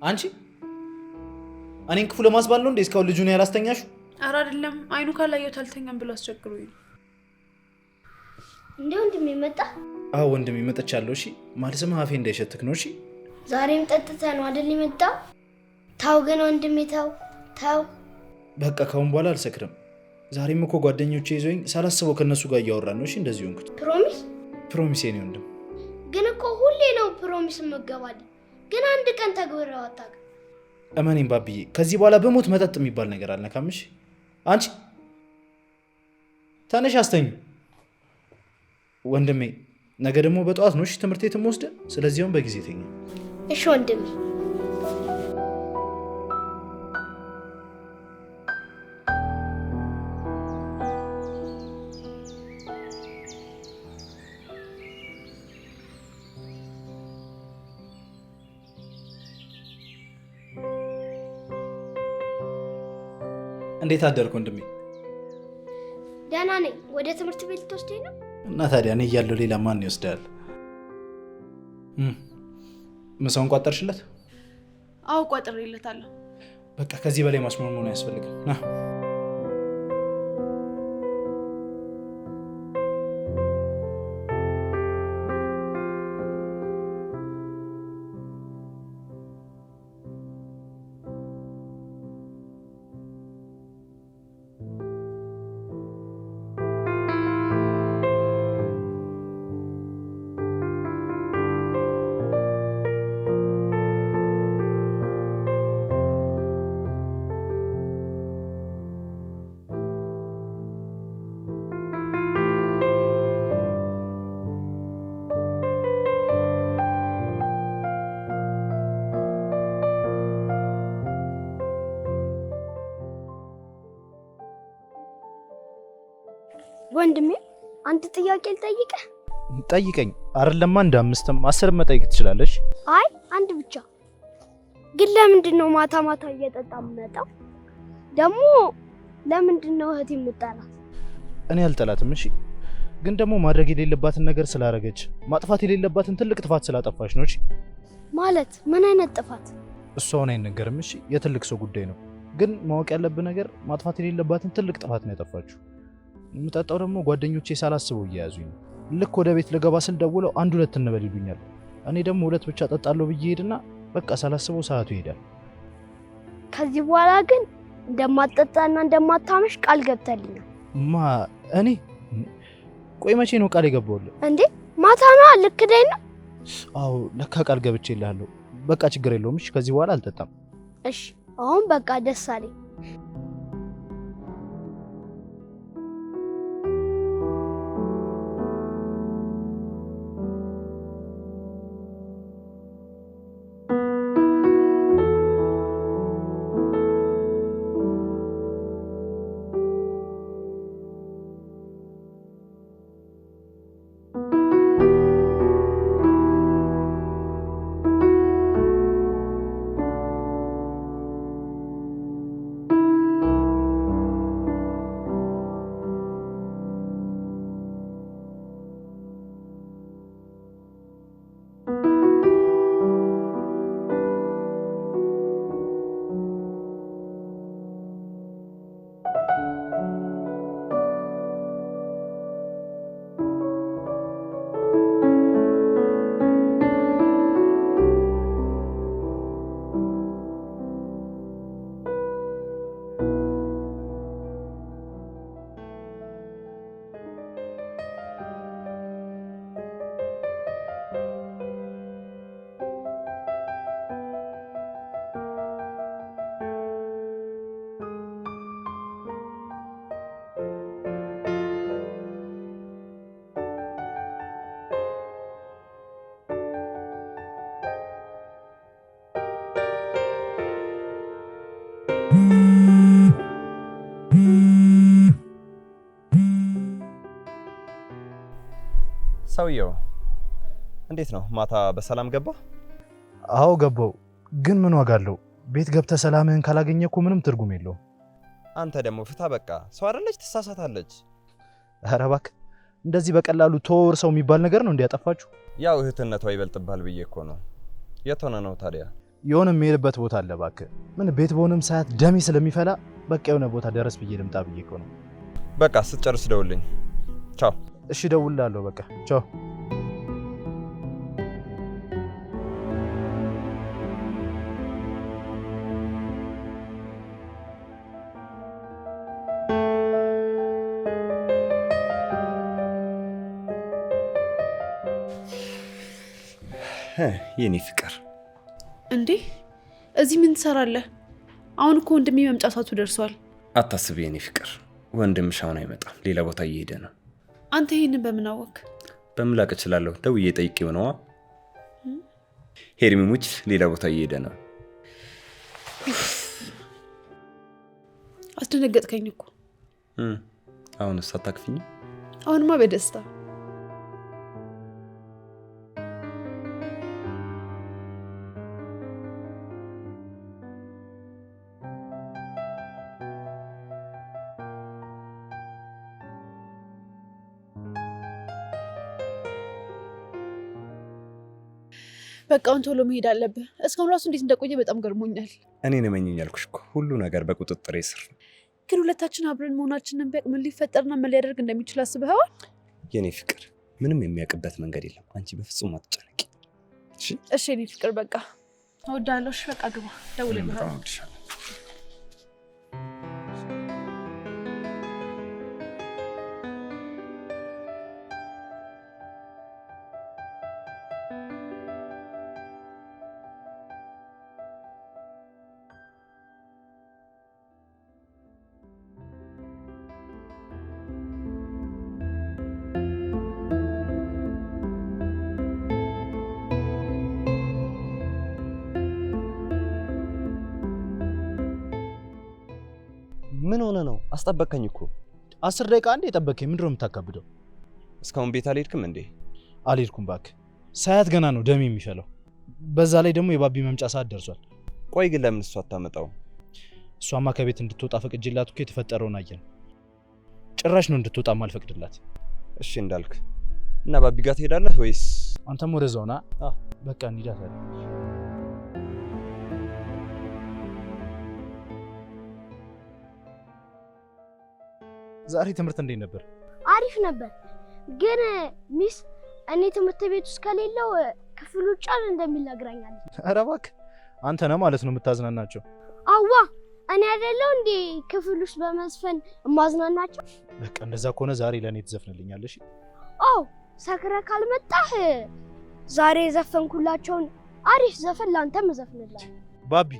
አንቺ እኔን ክፉ ለማስባል ነው እንዴ እስካሁን ልጁን ያላስተኛሹ? ኧረ አይደለም አይኑ ካላየሁት አልተኛም ብሎ አስቸግሮኝ ነው። እንዴ ወንድሜ መጣ? አዎ ወንድሜ መጥቻለሁ። እሺ ማለትም አፌ እንዳይሸትክ ነው። እሺ ዛሬም ጠጥተህ ነው አይደል የመጣው? ታው ግን ወንድሜ ታው በቃ ካሁን በኋላ አልሰክርም። ዛሬም እኮ ጓደኞቼ ይዘውኝ ሳላስበው ከነሱ ጋር እያወራን ነው። እሺ እንደዚህ ሆንኩት። ፕሮሚስ የኔ ወንድም። ግን እኮ ሁሌ ነው ፕሮሚስ መገባል። ግን አንድ ቀን ተግብረው አታውቅም። እመኔም ባብዬ ከዚህ በኋላ በሞት መጠጥ የሚባል ነገር አልነካም። እሺ አንቺ ተነሽ አስተኝ ወንድሜ። ነገ ደግሞ በጠዋት ነው እሺ ትምህርት ቤት የምወስደው። ስለዚህ አሁን በጊዜ ተኛ። እሺ ወንድሜ። እንዴት አደርክ ወንድሜ? ደህና ነኝ። ወደ ትምህርት ቤት ልትወስደኝ ነው? እና ታዲያ እኔ እያለሁ ሌላ ማን ይወስዳል? ምሳውን ቋጠርሽለት? አዎ ቋጥሬለታለሁ። በቃ ከዚህ በላይ ማስመርመር አያስፈልግም። ና ወንድሜ አንድ ጥያቄ ልጠይቅህ? ጠይቀኝ። አይደለም አንድ 5 10 መጠየቅ ትችላለሽ። አይ አንድ ብቻ። ግን ለምንድን ነው ማታ ማታ እየጠጣ የምመጣው? ደግሞ ለምንድን ነው እህቴ የምጠላት? እኔ አልጠላትም። እሺ ግን ደግሞ ማድረግ የሌለባትን ነገር ስላደረገች ማጥፋት የሌለባትን ትልቅ ጥፋት ስላጠፋች ነው። እሺ ማለት ምን አይነት ጥፋት? እሷውን አይነገርም። እሺ የትልቅ ሰው ጉዳይ ነው። ግን ማወቅ ያለብህ ነገር ማጥፋት የሌለባትን ትልቅ ጥፋት ነው ያጠፋችው። የምጠጣው ደግሞ ጓደኞቼ ሳላስበው እየያዙኝ ነው። ልክ ወደ ቤት ልገባ ስል ደውለው 1-2 እንበል ይሉኛል። እኔ ደግሞ 2 ብቻ ጠጣለሁ ብዬ ሄድና በቃ ሳላስበው ሰዓቱ ይሄዳል። ከዚህ በኋላ ግን እንደማትጠጣና እንደማታመሽ ቃል ገብተልኛል። እኔ ቆይ መቼ ነው ቃል የገባሁልህ? እንዴ ማታ ነው ልክ ደይ ነው? አዎ ለካ ቃል ገብቼልሃለሁ። በቃ ችግር የለውም። እሺ ከዚህ በኋላ አልጠጣም። እሺ አሁን በቃ ደስ አለኝ። ሰውየው እንዴት ነው? ማታ በሰላም ገባ? አዎ ገባው። ግን ምን ዋጋ አለው? ቤት ገብተህ ሰላምህን ካላገኘህ እኮ ምንም ትርጉም የለውም። አንተ ደግሞ ፍታ በቃ። ሰው አይደለች ትሳሳታለች። ኧረ እባክህ እንደዚህ በቀላሉ ተወር ሰው የሚባል ነገር ነው እንዲያጠፋችሁ? ያው እህትነቷ ይበልጥባል ብዬ እኮ ነው። የት ሆነ ነው ታዲያ? የሆነ የምሄድበት ቦታ አለ እባክህ። ምን ቤት በሆነም ሰዓት ደሜ ስለሚፈላ በቃ የሆነ ቦታ ደረስ ብዬ ልምጣ ብዬ እኮ ነው። በቃ ስትጨርስ ደውልኝ። ቻው። እሺ ደውልልሃለሁ። በቃ ቻው። የኔ ፍቅር እንዴ እዚህ ምን ትሰራለህ? አሁን እኮ ወንድሜ መምጫ ሰዓቱ ደርሷል። አታስቢ የኔ ፍቅር፣ ወንድምሽ አሁን አይመጣም፣ ሌላ ቦታ እየሄደ ነው። አንተ ይሄንን በምን አወቅ? በምላቅ እችላለሁ፣ ደውዬ ጠይቄው ነዋ። ሄርሚሙች ሌላ ቦታ እየሄደ ነው። አስደነገጥከኝ እኮ። አሁንስ አታክፊኝ? አሁንማ በደስታ በቃ አሁን ቶሎ መሄድ አለብህ። እስካሁን ራሱ እንዴት እንደቆየ በጣም ገርሞኛል። እኔን እመኚኝ ያልኩሽ እኮ ሁሉ ነገር በቁጥጥሬ ስር ነው። ግን ሁለታችን አብረን መሆናችንን ቢያውቅ ምን ሊፈጠርና ምን ሊያደርግ እንደሚችል አስበኸዋል? የኔ ፍቅር ምንም የሚያውቅበት መንገድ የለም። አንቺ በፍጹም አትጨነቂ። እሺ የኔ ፍቅር በቃ እወዳለሁ። እሺ በቃ ግባ፣ ደውልልሃለሁ። ምን ሆነ ነው? አስጠበቀኝ እኮ 10 ደቂቃ አንዴ የጠበቀኝ። ምንድነው የምታካብደው? እስካሁን ቤት አልሄድክም እንዴ? አልሄድኩም እባክህ። ሳያት ገና ነው ደም የሚፈለው። በዛ ላይ ደግሞ የባቢ መምጫ ሰዓት ደርሷል። ቆይ ግን ለምን እሷ አታመጣው? እሷማ ከቤት እንድትወጣ ፈቅጄላት እኮ የተፈጠረውን አየን። ጭራሽ ነው እንድትወጣ ማልፈቅድላት። እሺ እንዳልክ እና ባቢ ጋር ትሄዳለህ ወይስ? አንተም ወደዛው ና። በቃ እንሂዳለን። ዛሬ ትምህርት እንዴት ነበር? አሪፍ ነበር። ግን ሚስ እኔ ትምህርት ቤት ውስጥ ከሌለው ክፍሉ ጫን እንደሚል ነግራኛለች። ኧረ እባክህ አንተ ነህ ማለት ነው የምታዝናናቸው? አዋ እኔ አይደለው እንዴ ክፍል ውስጥ በመዝፈን ማዝናናቸው? በቃ እንደዛ ከሆነ ዛሬ ለኔ ትዘፍንልኛለሽ? አው ሰክረህ ካልመጣህ ዛሬ የዘፈንኩላቸውን አሪፍ ዘፈን ላንተም እዘፍንልሃለሁ። ባቢ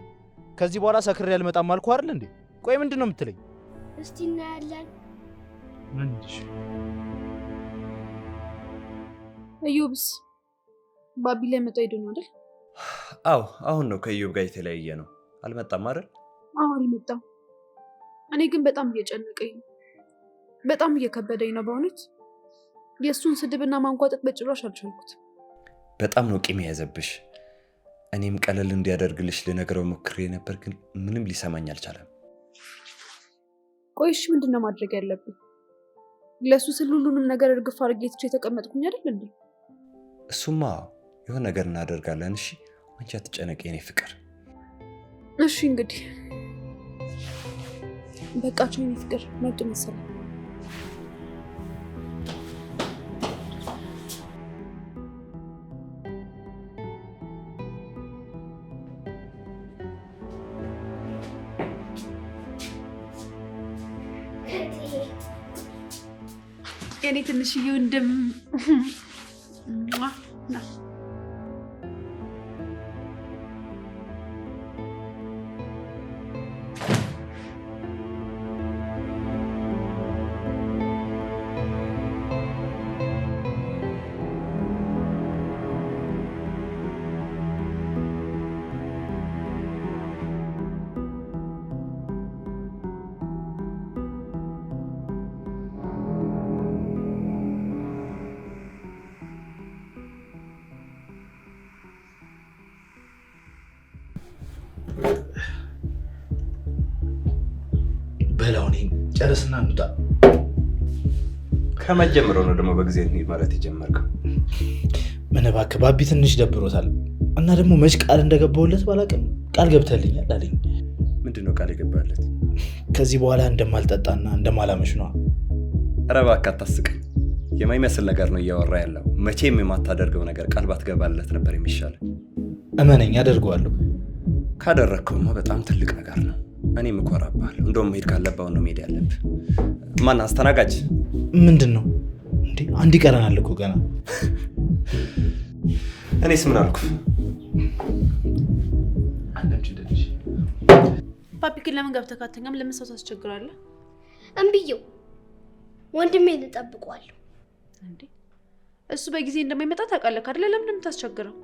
ከዚህ በኋላ ሰክሬ አልመጣም አልኩህ አይደል እንዴ? ቆይ ምንድነው የምትለኝ? እስቲ እናያለን። ምንድሽ? እዩብስ ባቢ ላይ መጣ ሄዶ ነው አይደል? አዎ አሁን ነው ከእዩብ ጋር የተለያየ ነው። አልመጣም አይደል? አዎ አልመጣም። እኔ ግን በጣም እየጨነቀኝ ነው፣ በጣም እየከበደኝ ነው በእውነት። የእሱን ስድብና ማንቋጠጥ በጭራሽ አልቻልኩት። በጣም ነው ቂም የያዘብሽ። እኔም ቀለል እንዲያደርግልሽ ልነግረው ሞክሬ ነበር፣ ግን ምንም ሊሰማኝ አልቻለም። ቆይ እሺ ምንድነው ማድረግ ያለብኝ? ለሱ ስል ሁሉንም ነገር እርግፍ አድርጌ ትቼ የተቀመጥኩኝ አይደል እንዴ? እሱማ የሆነ ነገር እናደርጋለን። እሺ አንቺ አትጨነቂ የኔ ፍቅር። እሺ እንግዲህ በቃቸው የኔ ፍቅር። መጡ መሰለኝ። የኔ ትንሽዬ ወንድም ና በላውኔ ጨርስና እንውጣ። ከመጀመሪያው ነው ደግሞ በጊዜ እንሂድ ማለት የጀመርከው? ምን እባክህ ባቢ ትንሽ ደብሮታል። እና ደግሞ መች ቃል እንደገባውለት ባላቅም ቃል ገብተልኛል አለኝ። ምንድነው ቃል የገባለት? ከዚህ በኋላ እንደማልጠጣና እንደማላመሽ ነው። ኧረ እባክህ አታስቀኝ። የማይመስል ነገር ነው እያወራ ያለው። መቼም የማታደርገው ነገር ቃል ባትገባለት ነበር የሚሻል። እመነኝ አደርገዋለሁ። ካደረግከውማ በጣም ትልቅ ነገር ነው። እኔም እኮራብሃለሁ። እንደውም መሄድ ካለብህ ነው መሄድ ያለብህ። ማን አስተናጋጅ? ምንድን ነው እንዴ? አንድ ይቀረናል እኮ ገና። እኔስ ምን አልኩ? ፓፒ ግን ለምን ገብተህ ካተኛም ለምን ሰው ታስቸግራለህ? እምብየው ወንድሜን እጠብቀዋለሁ። እንዴ እሱ በጊዜ እንደማይመጣ ታውቃለህ አይደል? ለምን የምታስቸግረው?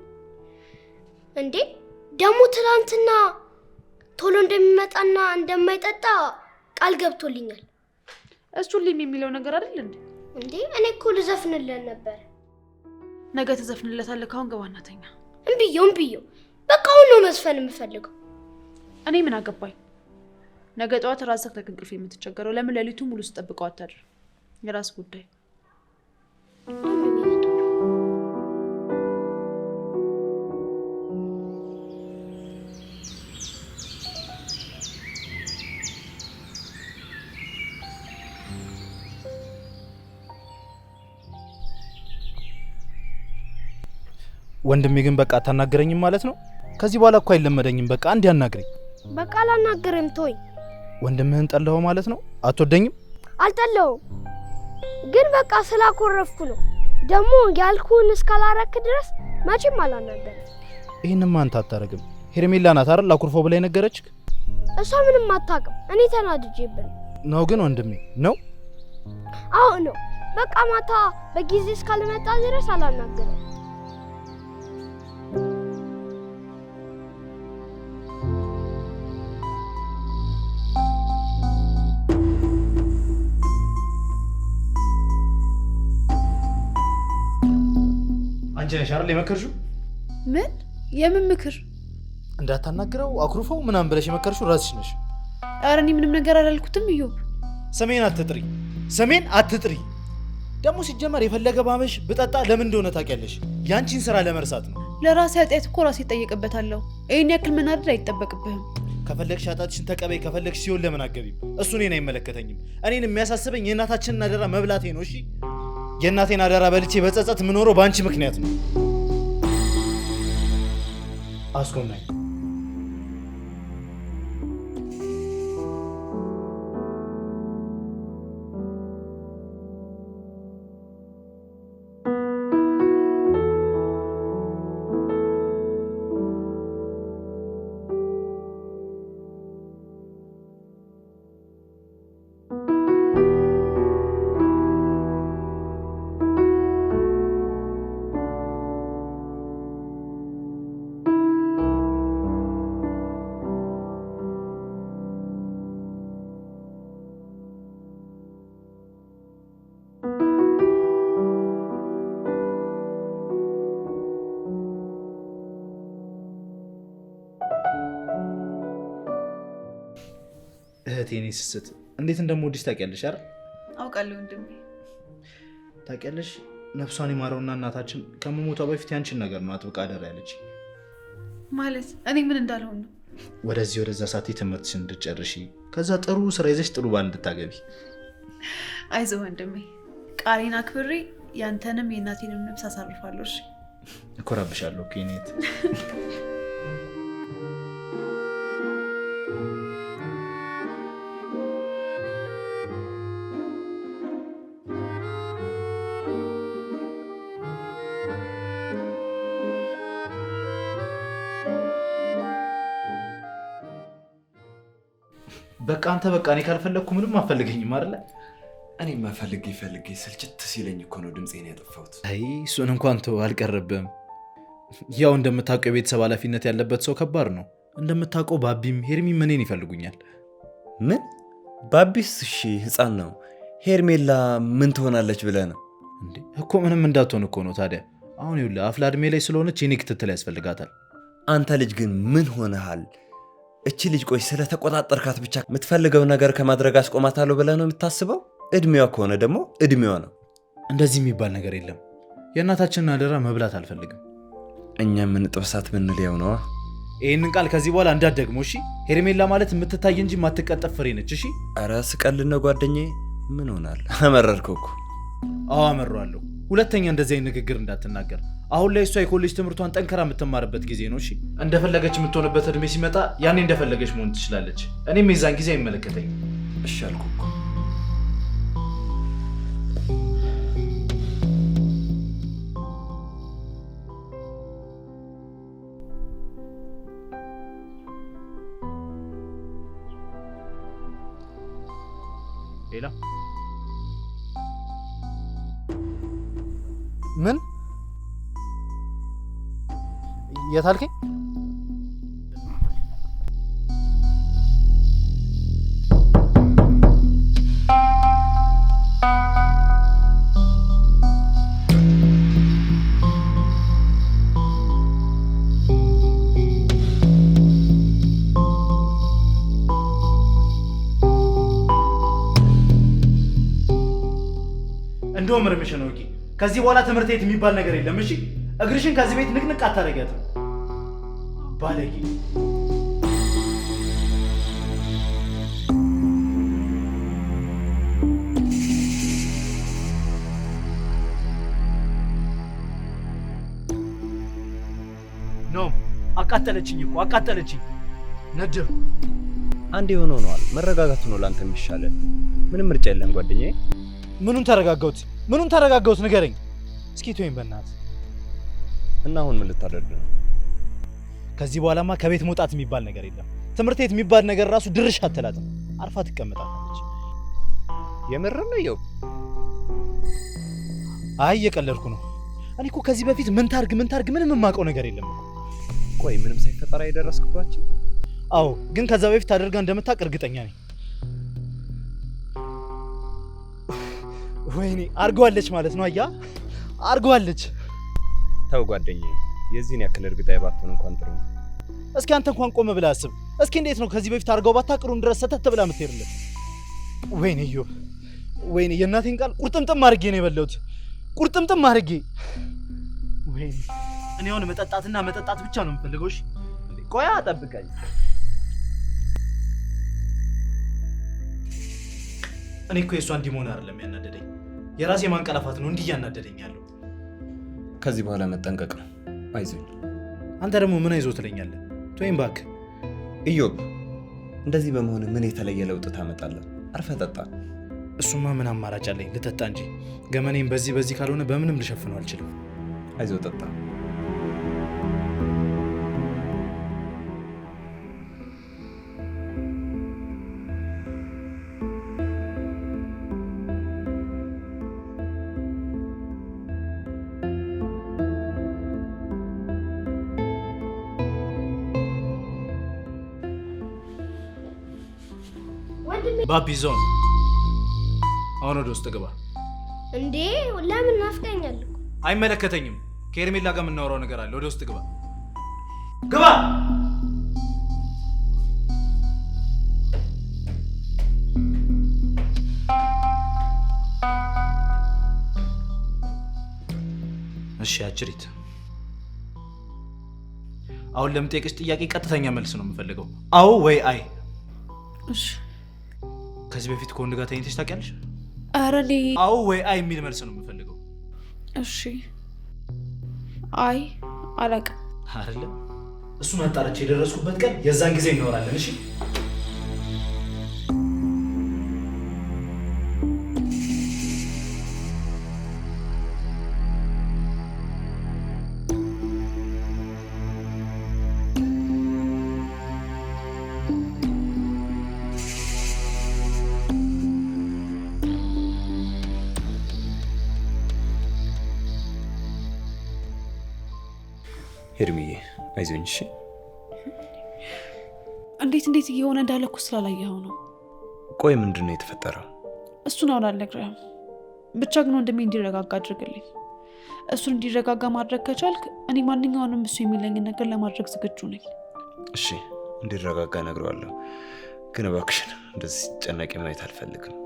እንዴ ደግሞ ትናንትና ቶሎ እንደሚመጣና እንደማይጠጣ ቃል ገብቶልኛል። እሱ ሁሌም የሚለው ነገር አይደል እንዴ? እንዴ እኔ እኮ ልዘፍንለት ነበር። ነገ ተዘፍንለታለህ። ካሁን ገባና ተኛ። እምብየው በቃ አሁን ነው መዝፈን የምፈልገው። እኔ ምን አገባኝ? ነገ ጠዋት ራስህ ከእንቅልፍ የምትቸገረው ለምን ሌሊቱን ሙሉ ስጠብቀው አታድር? የራስ ጉዳይ። ወንድሜ ግን በቃ አታናገረኝም ማለት ነው? ከዚህ በኋላ እኮ አይለመደኝም። በቃ አንድ ያናግረኝ። በቃ አላናገርም። ተወኝ። ወንድምህን ጠላኸው ማለት ነው? አትወደኝም? አልጠላሁም፣ ግን በቃ ስላኮረፍኩ ነው። ደግሞ ያልኩህን እስካላረክ ድረስ መቼም አላናገርም። ይህንማ አንተ አታረግም። ሄርሜላ ናት አይደል አኩርፎ ብላ ነገረችክ? እሷ ምንም አታውቅም። እኔ ተናድጄብን ነው። ግን ወንድሜ ነው? አዎ ነው። በቃ ማታ በጊዜ እስካልመጣ ድረስ አላናገርም። አንቺ ነሽ አይደል የመከርሽው? ምን? የምን ምክር? እንዳታናግረው አኩርፎ ምናምን ብለሽ የመከርሽው ራስሽ ነሽ። ኧረ እኔ ምንም ነገር አላልኩትም። እዮብ ሰሜን አትጥሪ፣ ሰሜን አትጥሪ። ደግሞ ሲጀመር የፈለገ ባመሽ ብጠጣ ለምን እንደሆነ ታውቂያለሽ? ያንቺን ስራ ለመርሳት ነው። ለራሴ ኃጢአት እኮ ራሴ እጠየቅበታለሁ። ይሄን ያክል መናደድ አይጠበቅብህም። ከፈለግሽ ኃጢአትሽን ተቀበይ፣ ከፈለግሽ ሲሆን ለምን አገቢም? እሱ እኔን አይመለከተኝም። እኔን የሚያሳስበኝ የእናታችንን አደራ መብላቴ ነው። እሺ የእናቴን አደራ በልቼ በጸጸት የምኖረው በአንቺ ምክንያት ነው። አስኮናኝ እህቴኔ ስስት እንዴት እንደምወድሽ ታውቂያለሽ አይደል? አውቃለሁ ወንድሜ። ታውቂያለሽ ነፍሷን ይማረውና እናታችን ከመሞቷ በፊት ያንቺን ነገር ነው አጥብቃ አደራ ያለች። ማለት እኔ ምን እንዳልሆን ነው? ወደዚህ ወደዛ ሳቲ ትምህርትሽን እንድትጨርሺ ከዛ ጥሩ ስራ ይዘሽ ጥሩ ባል እንድታገቢ። አይዞህ ወንድሜ፣ ቃሌን አክብሬ ያንተንም የእናቴንም ነፍስ አሳርፋለሁ። እሺ እኮራብሻለሁ ኬኔት። በቃ አንተ በቃ እኔ ካልፈለግኩ ምንም አፈልገኝም አይደለ? እኔማ ፈልጌ ስልችት ሲለኝ እኮ ነው ድምፄን ያጠፋሁት። አይ እሱን እንኳን ተው አልቀረብም። ያው እንደምታውቀው የቤተሰብ ኃላፊነት ያለበት ሰው ከባድ ነው። እንደምታውቀው ባቢም ሄርሚም እኔን ይፈልጉኛል። ምን? ባቢስ እሺ ህፃን ነው። ሄርሜላ ምን ትሆናለች ብለህ ነው እንዴ? እኮ ምንም እንዳትሆን እኮ ነው። ታዲያ አሁን ይኸውልህ አፍላ እድሜ ላይ ስለሆነች የኔ ክትትል ያስፈልጋታል። አንተ ልጅ ግን ምን ሆነሃል? እቺ ልጅ ቆይ ስለተቆጣጠርካት ብቻ የምትፈልገው ነገር ከማድረግ አስቆማታለሁ ብለህ ነው የምታስበው? እድሜዋ ከሆነ ደግሞ እድሜዋ ነው። እንደዚህ የሚባል ነገር የለም። የእናታችንን አደራ መብላት አልፈልግም። እኛም ምን ጥብሳት ብንል ያው ነው። ይሄንን ቃል ከዚህ በኋላ እንዳትደግሞ እሺ? ሄርሜላ ማለት የምትታይ እንጂ የማትቀጠፍ ፍሬ ነች እሺ? ኧረ ስቀልድ ነው ጓደኛዬ። ምን ሆናል? አመረርከው እኮ። አዎ አመራለሁ። ሁለተኛ እንደዚህ አይነት ንግግር እንዳትናገር። አሁን ላይ እሷ የኮሌጅ ትምህርቷን ጠንከራ የምትማርበት ጊዜ ነው እሺ? እንደፈለገች የምትሆንበት እድሜ ሲመጣ ያኔ እንደፈለገች መሆን ትችላለች። እኔም የዛን ጊዜ አይመለከተኝም። እሺ አልኩህ እኮ። ሌላ ምን የታልከኝ? እንደውም እርምሽን ወቂ። ከዚህ በኋላ ትምህርት ቤት የሚባል ነገር የለም እሺ? እግርሽን ከዚህ ቤት ንቅንቅ አታረጊያትም ባለጌ። ኖ አቃጠለችኝ እኮ አቃጠለችኝ። ነድር አንድ የሆነ ሆኗል። መረጋጋቱ ነው ላንተ የሚሻለ። ምንም ምርጫ የለም ጓደኛዬ። ምኑን ተረጋጋሁት ንገረኝ እስኪ ተወኝ በእናትህ። እና አሁን ምን ልታደርግ ነው? ከዚህ በኋላማ ከቤት መውጣት የሚባል ነገር የለም። ትምህርት ቤት የሚባል ነገር ራሱ ድርሽ አትላትም። አርፋ ትቀመጣለች። የምር ነው ይው? አይ እየቀለድኩ ነው። እኔ እኮ ከዚህ በፊት ምን ታርግ ምንም የማውቀው ነገር የለም እኮ። ቆይ ምንም ሳይፈጠር የደረስክባቸው? አዎ፣ ግን ከዛ በፊት አደርጋ እንደምታውቅ እርግጠኛ ነኝ። ወይኔ አርገዋለች ማለት ነው። አያ አርገዋለች። ተው ጓደኛዬ፣ የዚህን ያክል እርግጠኛ ባትሆን እንኳን ጥሩ ነው። እስኪ አንተ እንኳን ቆም ብለህ አስብ። እስኪ እንዴት ነው ከዚህ በፊት አርገው ባታቅሩን ድረስ ሰተት ብላ የምትሄድለት? ወይኔ ዮ ወይኔ፣ የእናቴን ቃል ቁርጥምጥም አድርጌ ነው የበላሁት። ቁርጥምጥም አድርጌ። ወይኔ እኔ አሁን መጠጣትና መጠጣት ብቻ ነው የምፈልገው። እሺ ቆያ ጠብቀኝ። እኔ እኮ የእሷ እንዲህ መሆን አይደለም ያናደደኝ፣ የራሴ ማንቀላፋት ነው እንዲህ እያናደደኝ ያለው። ከዚህ በኋላ መጠንቀቅ ነው። አይዞኝ። አንተ ደግሞ ምን አይዞህ ትለኛለህ? ተወኝ እባክህ። ኢዮብ፣ እንደዚህ በመሆን ምን የተለየ ለውጥ ታመጣለህ? አርፈህ ጠጣ። እሱማ ምን አማራጭ አለኝ? ልጠጣ እንጂ ገመኔም በዚህ ካልሆነ በምንም ልሸፍነው አልችልም። አይዞህ ጠጣ። ባቢ ዞን፣ አሁን ወደ ውስጥ ግባ። እንዴ ለምን ናፍቀኛል? አይመለከተኝም። ከኤርሜላ ጋር የምናወራው ነገር አለ። ወደ ውስጥ ግባ። ግባ። እሺ አጭሪት፣ አሁን ለምጠይቅሽ ጥያቄ ቀጥተኛ መልስ ነው የምፈልገው። አዎ ወይ አይ? እሺ። ከዚህ በፊት ከወንድ ጋር ተኝተሽ ታውቂያለሽ? ኧረ እኔ አዎ ወይ አይ የሚል መልስ ነው የምፈልገው። እሺ። አይ አላውቅም። አይደለም እሱን አጣርቼ የደረስኩበት ቀን የዛን ጊዜ እናወራለን። እሺ ሄርሚዬ አይዞኝ። እሺ እንዴት እየሆነ እንዳለ እኮ ስላላየኸው ነው። ቆይ ምንድን ነው የተፈጠረው? እሱን አሁን አልነግርህም። ብቻ ግን ወንድሜ እንዲረጋጋ አድርግልኝ። እሱን እንዲረጋጋ ማድረግ ከቻልክ እኔ ማንኛውንም እሱ የሚለኝን ነገር ለማድረግ ዝግጁ ነኝ። እሺ እንዲረጋጋ እነግረዋለሁ። ግን እባክሽን እንደዚህ ሲጨነቅ ማየት አልፈልግም።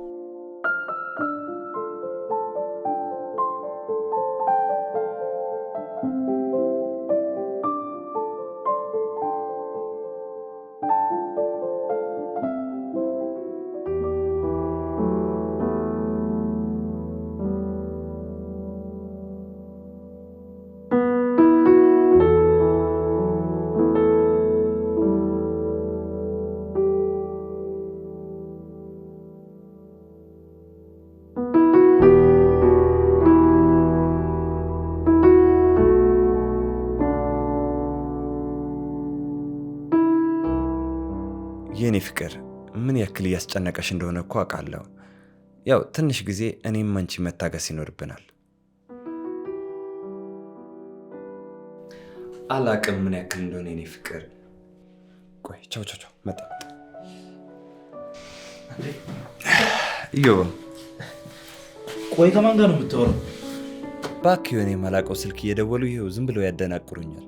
የኔ ፍቅር ምን ያክል ያስጨነቀሽ እንደሆነ እኮ አውቃለሁ። ያው ትንሽ ጊዜ እኔም አንቺ መታገስ ይኖርብናል። አላቅም ምን ያክል እንደሆነ የኔ ፍቅር። ቆይ ቻው ቻው ቻው መጣ ዮ ቆይ ከማን ጋር ነው የምታወራው? እባክህ የሆነ የማላውቀው ስልክ እየደወሉ ይኸው ዝም ብለው ያደናቅሩኛል።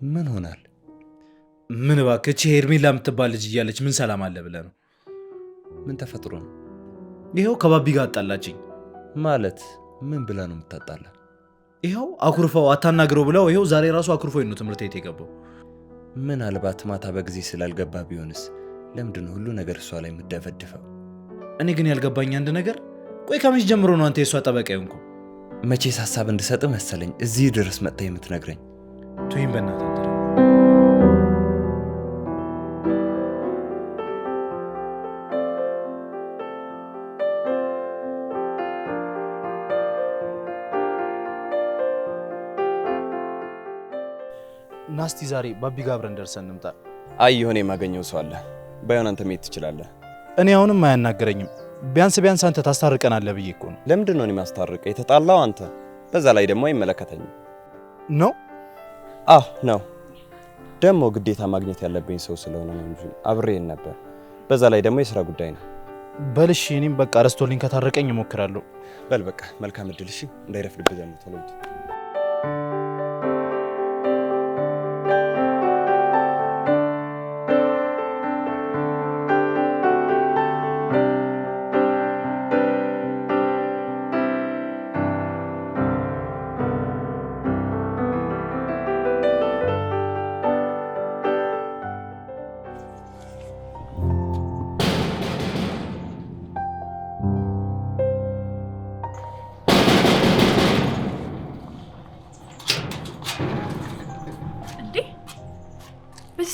ምን ሆናል? ምን እባክህ እቺ ሄርሜላ የምትባል ልጅ እያለች ምን ሰላም አለ ብለህ ነው? ምን ተፈጥሮ ነው? ይኸው ከባቢ ጋር አጣላችኝ። ማለት ምን ብላ ነው የምታጣላ? ይኸው አኩርፈው አታናግረው ብለው ይኸው ዛሬ ራሱ አኩርፈው ነው ትምህርት ቤት የገባው። ምናልባት ማታ በጊዜ ስላልገባ ቢሆንስ? ለምንድን ነው ሁሉ ነገር እሷ ላይ የምትደፈድፈው? እኔ ግን ያልገባኝ አንድ ነገር፣ ቆይ ከመቼ ጀምሮ ነው አንተ የእሷ ጠበቃ የሆንከው? መቼስ ሀሳብ እንድሰጥ መሰለኝ እዚህ ድረስ መጥታ የምትነግረኝ። ቱይም በእናትህ ናስቲ ዛሬ ባቢ ጋር አብረን ደርሰን እንምጣ። አይ የሆነ የማገኘው ሰው አለ። ባይሆን አንተ መሄድ ትችላለህ። እኔ አሁንም አያናገረኝም። ቢያንስ አንተ ታስታርቀናለህ ብዬ እኮ ነው። ለምንድን ነው እኔ ማስታርቀ? የተጣላው አንተ። በዛ ላይ ደግሞ አይመለከተኝም ነው። አዎ ነው። ደግሞ ግዴታ ማግኘት ያለብኝ ሰው ስለሆነ ነው እንጂ አብሬን ነበር። በዛ ላይ ደግሞ የሥራ ጉዳይ ነው። በልሽ እኔም በቃ ረስቶልኝ ከታረቀኝ እሞክራለሁ። በል በቃ መልካም እድል። እሺ እንዳይረፍድብህ ደግሞ ቶሎ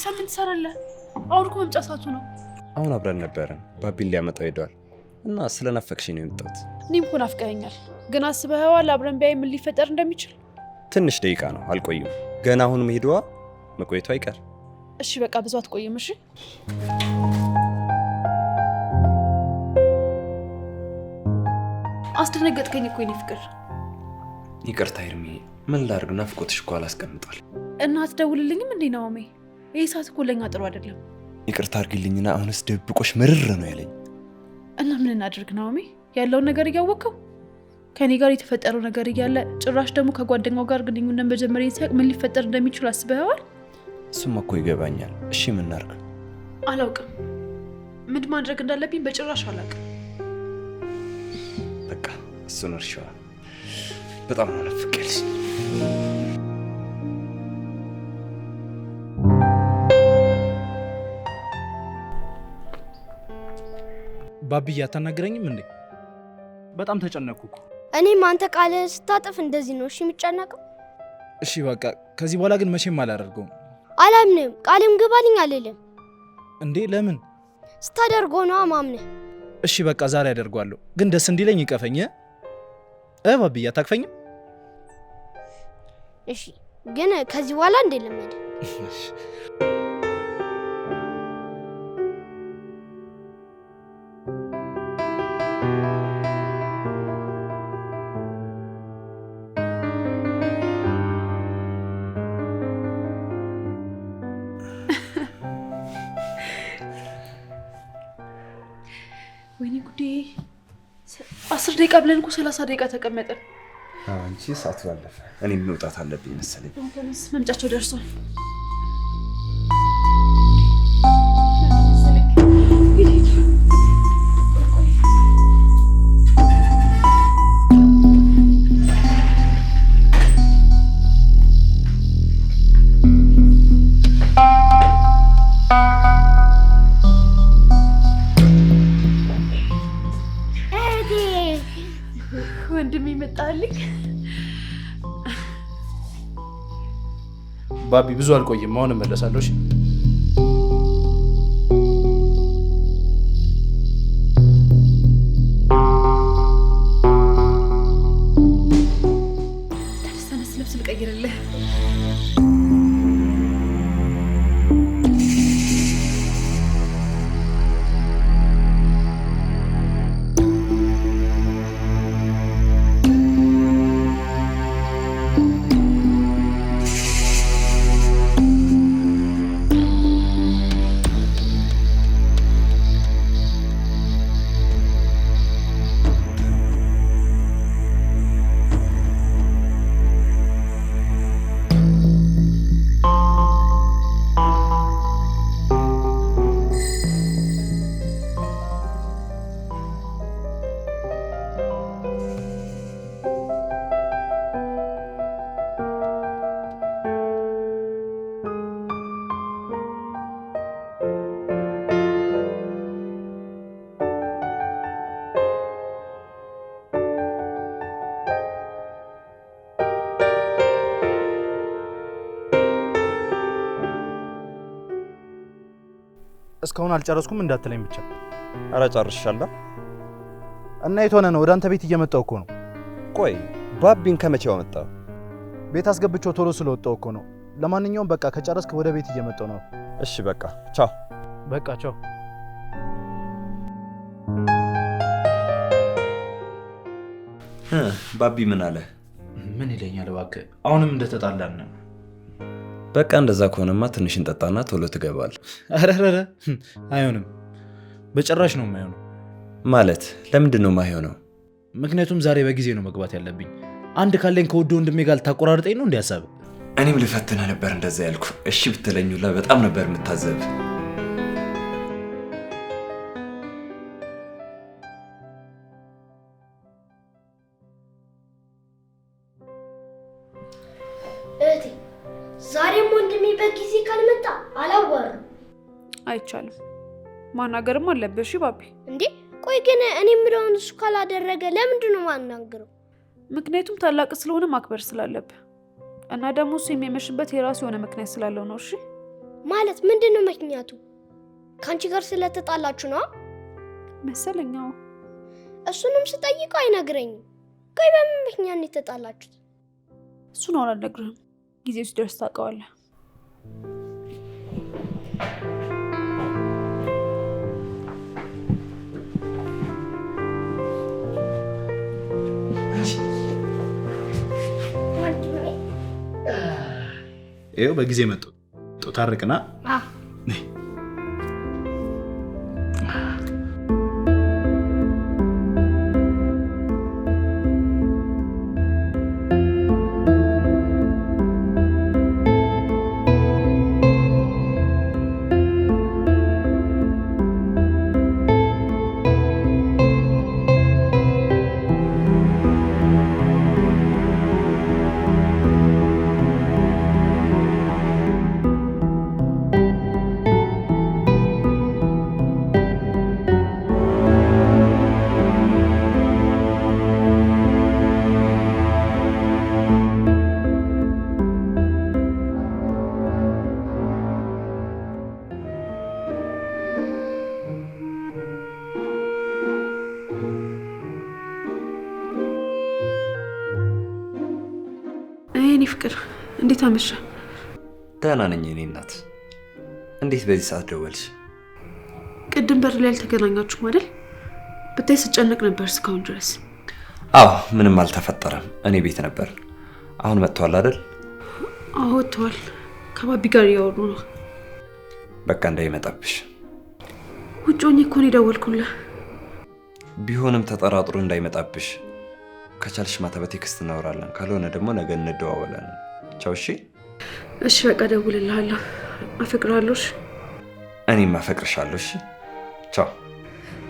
ሳምንት ሰራለ። አሁን እኮ መምጫ ሰዓቱ ነው። አሁን አብረን ነበርን። ባቢን ሊያመጣው ሄዷል እና ስለናፈቅሽኝ ነው የመጣሁት። እኔም እኮ ናፍቀኸኛል። ግን አስበኸዋል አብረን ቢያይ ምን ሊፈጠር እንደሚችል? ትንሽ ደቂቃ ነው፣ አልቆይም። ገና አሁን መሄዷ መቆየቷ አይቀር። እሺ በቃ ብዙ አትቆይም። እሺ አስደነገጥከኝ እኮ የኔ ፍቅር። ይቅርታ ሄርሜ፣ ምን ላድርግ? ናፍቆትሽ እኮ አላስቀምጧል። እና አትደውልልኝም እንዴ ናኦሚ? ይህ ሰዓት እኮ ለኛ ጥሩ አይደለም። ይቅርታ አድርጊልኝና አሁንስ ደብቆሽ ምርር ነው ያለኝ። እና ምን እናድርግ ናኦሚ? ያለውን ነገር እያወቅኸው ከኔ ጋር የተፈጠረው ነገር እያለ ጭራሽ ደግሞ ከጓደኛው ጋር ግንኙነት መጀመሪያ ሲያቅ ምን ሊፈጠር እንደሚችል አስበኸዋል? እሱም እኮ ይገባኛል። እሺ ምን እናድርግ? አላውቅም። ምን ማድረግ እንዳለብኝ በጭራሽ አላውቅም። በቃ እሱን እርሻዋ በጣም ነው ናፍቄያለሽ። ባቢዬ አታናግረኝም እንዴ? በጣም ተጨነቅኩ እኮ። እኔም አንተ ቃል ስታጥፍ እንደዚህ ነው እሺ የምጨነቀው? እሺ በቃ ከዚህ በኋላ ግን መቼም አላደርገውም። አላምንም። ቃልም ግባልኝ አልልም። እንዴ ለምን? ስታደርገው ነው ማምነህ። እሺ በቃ ዛሬ አደርገዋለሁ፣ ግን ደስ እንዲለኝ ይቀፈኝ። ባቢዬ አታቅፈኝም? እሺ ግን ከዚህ በኋላ እንደለመደ ወይኔ ጉዴ! 10 ደቂቃ ብለን እኮ 30 ደቂቃ ተቀመጠን። አንቺ ሰዓቱ አለፈ። እኔም መውጣት አለብኝ መሰለኝ። መምጫቸው ደርሷል። ወንድም ይመጣልኝ። ባቢ ብዙ አልቆይም፣ አሁን እመለሳለሁ። እሺ ተነስ፣ ልብስ ልቀይርልህ። እስካሁን አልጨረስኩም እንዳትለኝ ብቻ። ኧረ ጨርሻለሁ። እና የት ሆነ ነው? ወደ አንተ ቤት እየመጣሁ እኮ ነው። ቆይ ባቢን ከመቼው አመጣው? ቤት አስገብቼው ቶሎ ስለወጣሁ እኮ ነው። ለማንኛውም በቃ ከጨረስክ ወደ ቤት እየመጣሁ ነው። እሺ በቃ ቻው። በቃ ቻው። ባቢ ምን አለ? ምን ይለኛል እባክህ፣ አሁንም እንደተጣላን ነው። በቃ እንደዛ ከሆነማ ትንሽ እንጠጣና ቶሎ ትገባል። አረረረ አይሆንም፣ በጭራሽ ነው የማይሆነው። ማለት ለምንድን ነው የማይሆነው? ምክንያቱም ዛሬ በጊዜ ነው መግባት ያለብኝ። አንድ ካለኝ ከውድ ወንድሜ ጋር ልታቆራርጠኝ ነው እንዲያሳብ። እኔም ልፈትንህ ነበር እንደዛ ያልኩ። እሺ ብትለኝ ሁላ በጣም ነበር የምታዘብ። እህቴ ዛሬም ወንድሜ በጊዜ ካልመጣ አላዋራም። አይቻልም፣ ማናገርም አለብሽ ባቢ። እንዴ ቆይ ግን እኔ የምለውን እሱ ካላደረገ ለምንድን ነው ማናገረው? ምክንያቱም ታላቅ ስለሆነ ማክበር ስላለብህ እና ደግሞ እሱ የሚመሽበት የራሱ የሆነ ምክንያት ስላለው ነው። እሺ ማለት ምንድን ነው ምክንያቱ? ከአንቺ ጋር ስለተጣላችሁ ነው መሰለኛው። እሱንም ስጠይቀው አይነግረኝም። ቆይ በምን ምክንያት ነው የተጣላችሁት? እሱን አሁን አልነግርህም፣ ጊዜው ሲደርስ ታውቀዋለህ። ይኸው በጊዜ መጡ። ታርቅና እኔ ፍቅር እንዴት አመሻ? ደህና ነኝ የኔ እናት። እንዴት በዚህ ሰዓት ደወልሽ? ቅድም በር ላይ አልተገናኛችሁም አይደል? ብታይ ስጨነቅ ነበር እስካሁን ድረስ። አዎ ምንም አልተፈጠረም፣ እኔ ቤት ነበር። አሁን መጥቷል አይደል? አዎ ወጥቷል። ከባቢ ጋር እያወሩ ነው። በቃ እንዳይመጣብሽ። ውጭ ሆኜ እኮ ነው የደወልኩልህ። ቢሆንም ተጠራጥሮ እንዳይመጣብሽ። ከቻልሽ ማታ በቴክስት እናወራለን፣ ካልሆነ ደግሞ ነገ እንደዋወላለን። ቻው። እሺ እሺ በቃ ደውልልሃለሁ። አፈቅርሃለሁ። እሺ እኔም አፈቅርሻለሁ። እሺ ቻው።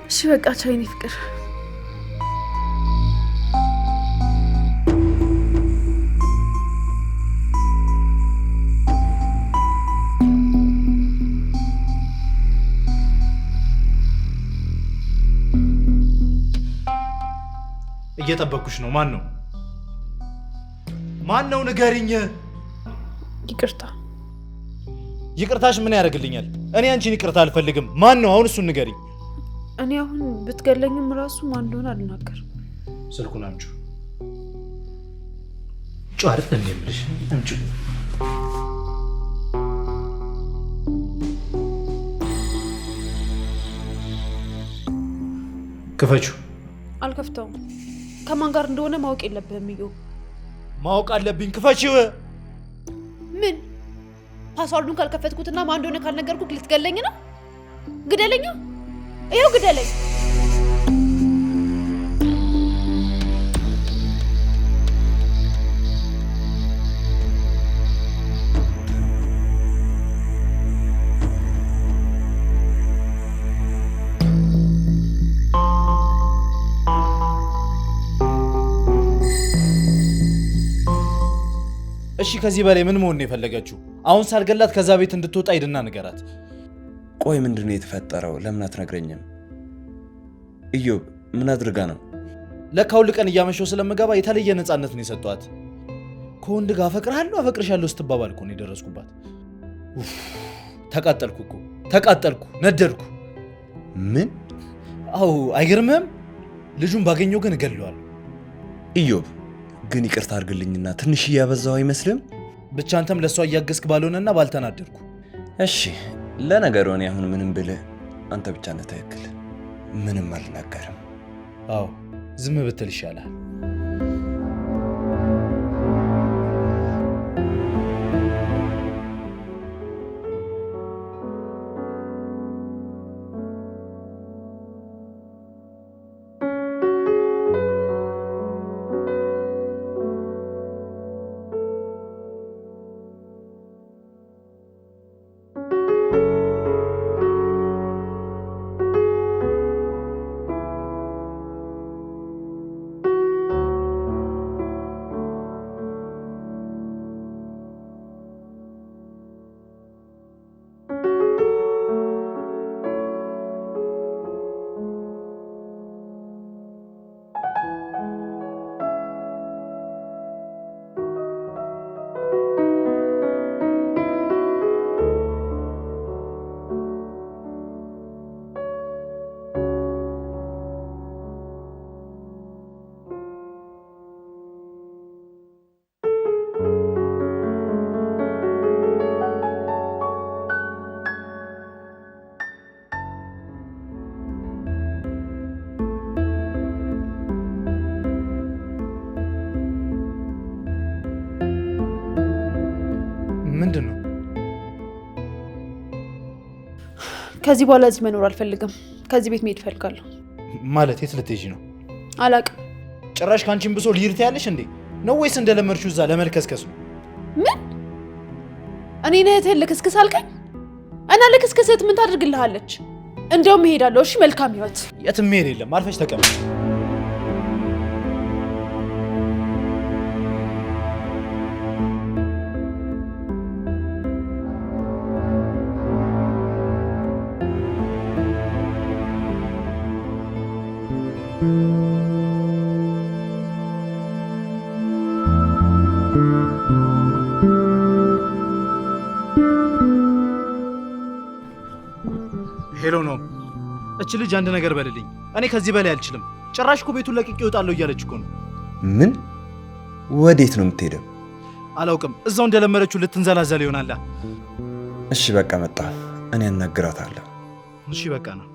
እሺ በቃ ቻው የኔ ፍቅር። እየጠበኩሽ ነው። ማን ነው? ማን ነው? ንገሪኝ። ይቅርታ። ይቅርታሽ ምን ያደርግልኛል? እኔ አንቺን ይቅርታ አልፈልግም። ማን ነው? አሁን እሱን ንገሪኝ። እኔ አሁን ብትገለኝም ራሱ ማን እንደሆነ አልናገርም። ስልኩን አምጪው። ጫርት እንደምልሽ አምጪው። ክፈችው። አልከፍተውም። ከማን ጋር እንደሆነ ማወቅ የለብህም። እዩ ማወቅ አለብኝ። ክፈችው። ምን ፓስዋርዱን ካልከፈትኩትና ማን እንደሆነ ካልነገርኩት ልትገለኝ ነው? ግደለኛ። ይኸው ግደለኝ። እሺ ከዚህ በላይ ምን መሆን ነው የፈለገችው? አሁን ሳልገላት ከዛ ቤት እንድትወጣ ሂድና ንገራት። ቆይ ምንድነው የተፈጠረው? ለምን አትነግረኝም? ኢዮብ ምን አድርጋ ነው? ለካ ሁል ቀን እያመሸው ስለምገባ የተለየ ነፃነት ነው የሰጧት። ከወንድ ጋር አፈቅርሃለሁ አፈቅርሻለሁ ስትባባል እኮ ነው የደረስኩባት። ተቃጠልኩ እኮ ተቃጠልኩ፣ ነደድኩ። ምን? አው አይገርምህም? ልጁን ባገኘው ግን እገለዋለሁ። ኢዮብ ግን ይቅርታ አድርግልኝና ትንሽ እያበዛው አይመስልም? ብቻ አንተም ለሷ እያገዝክ ባልሆነና ባልተናደድኩ። እሺ ለነገሩ እኔ አሁን ምንም ብልህ አንተ ብቻ ነህ ትክክል። ምንም አልናገርም። አዎ ዝም ብትል ይሻላል። ምንድን ነው? ከዚህ በኋላ እዚህ መኖር አልፈልግም። ከዚህ ቤት መሄድ እፈልጋለሁ። ማለት የት ልትሄጂ ነው? አላቅም። ጭራሽ ካንቺን ብሶ ልሂድ ትያለሽ እንዴ? ነው ወይስ እንደለመድሽው እዛ ለመልከስከስ ነው? ምን? እኔ ነህ ልክስክስ አልከኝ? እና ልክስክስት ምን ታደርግልሃለች? እንደውም እሄዳለሁ። እሺ መልካም ህይወት። የትም መሄድ የለም። አርፈሽ ተቀመጥ። ሄሎ ነው። እች ልጅ አንድ ነገር በልልኝ። እኔ ከዚህ በላይ አልችልም። ጭራሽ እኮ ቤቱን ለቅቄ እወጣለሁ እያለች እኮ ነው። ምን? ወዴት ነው የምትሄደው? አላውቅም። እዛው እንደለመደችው ልትንዘላዘል ይሆናል። እሺ በቃ መጣ። እኔ አናግራታለሁ። እሺ በቃ ነው።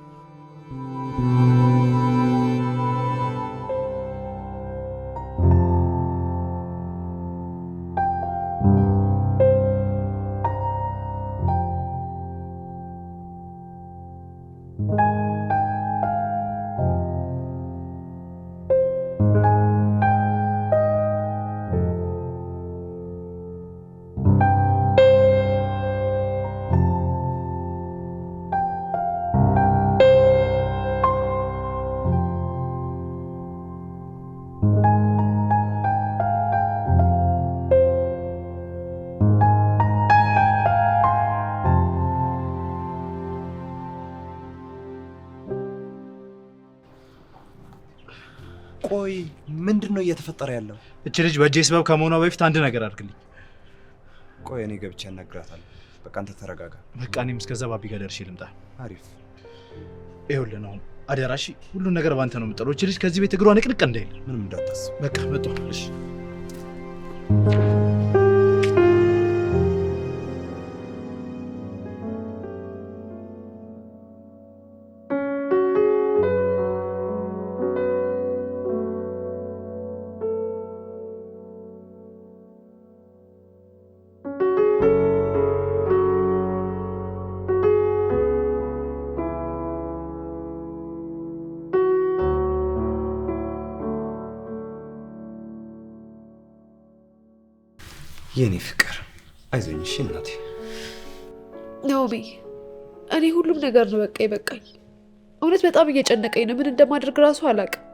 ቆይ ምንድነው እየተፈጠረ ያለው? እች ልጅ በእጄ ስበብ ከመሆኗ በፊት አንድ ነገር አድርግልኝ። ቆይ እኔ ገብቼ አናግራታለሁ። በቃ አንተ ተረጋጋ። በቃ እኔም እስከዛ ባቢ ጋር ደርሼ ልምጣ። አሪፍ። ይኸውልህ ነው አደራሽ፣ ሁሉን ነገር ባንተ ነው የምጠለው። እች ልጅ ከዚህ ቤት እግሯ ንቅንቅ እንዳይል ምንም እንዳታስብ። በቃ መጣሁ። እሺ የኔ ፍቅር አይዞኝ። እሺ እናቴ። ነውቢ እኔ ሁሉም ነገር ነው በቃ ይበቃኝ። እውነት በጣም እየጨነቀኝ ነው። ምን እንደማደርግ ራሱ አላውቅም።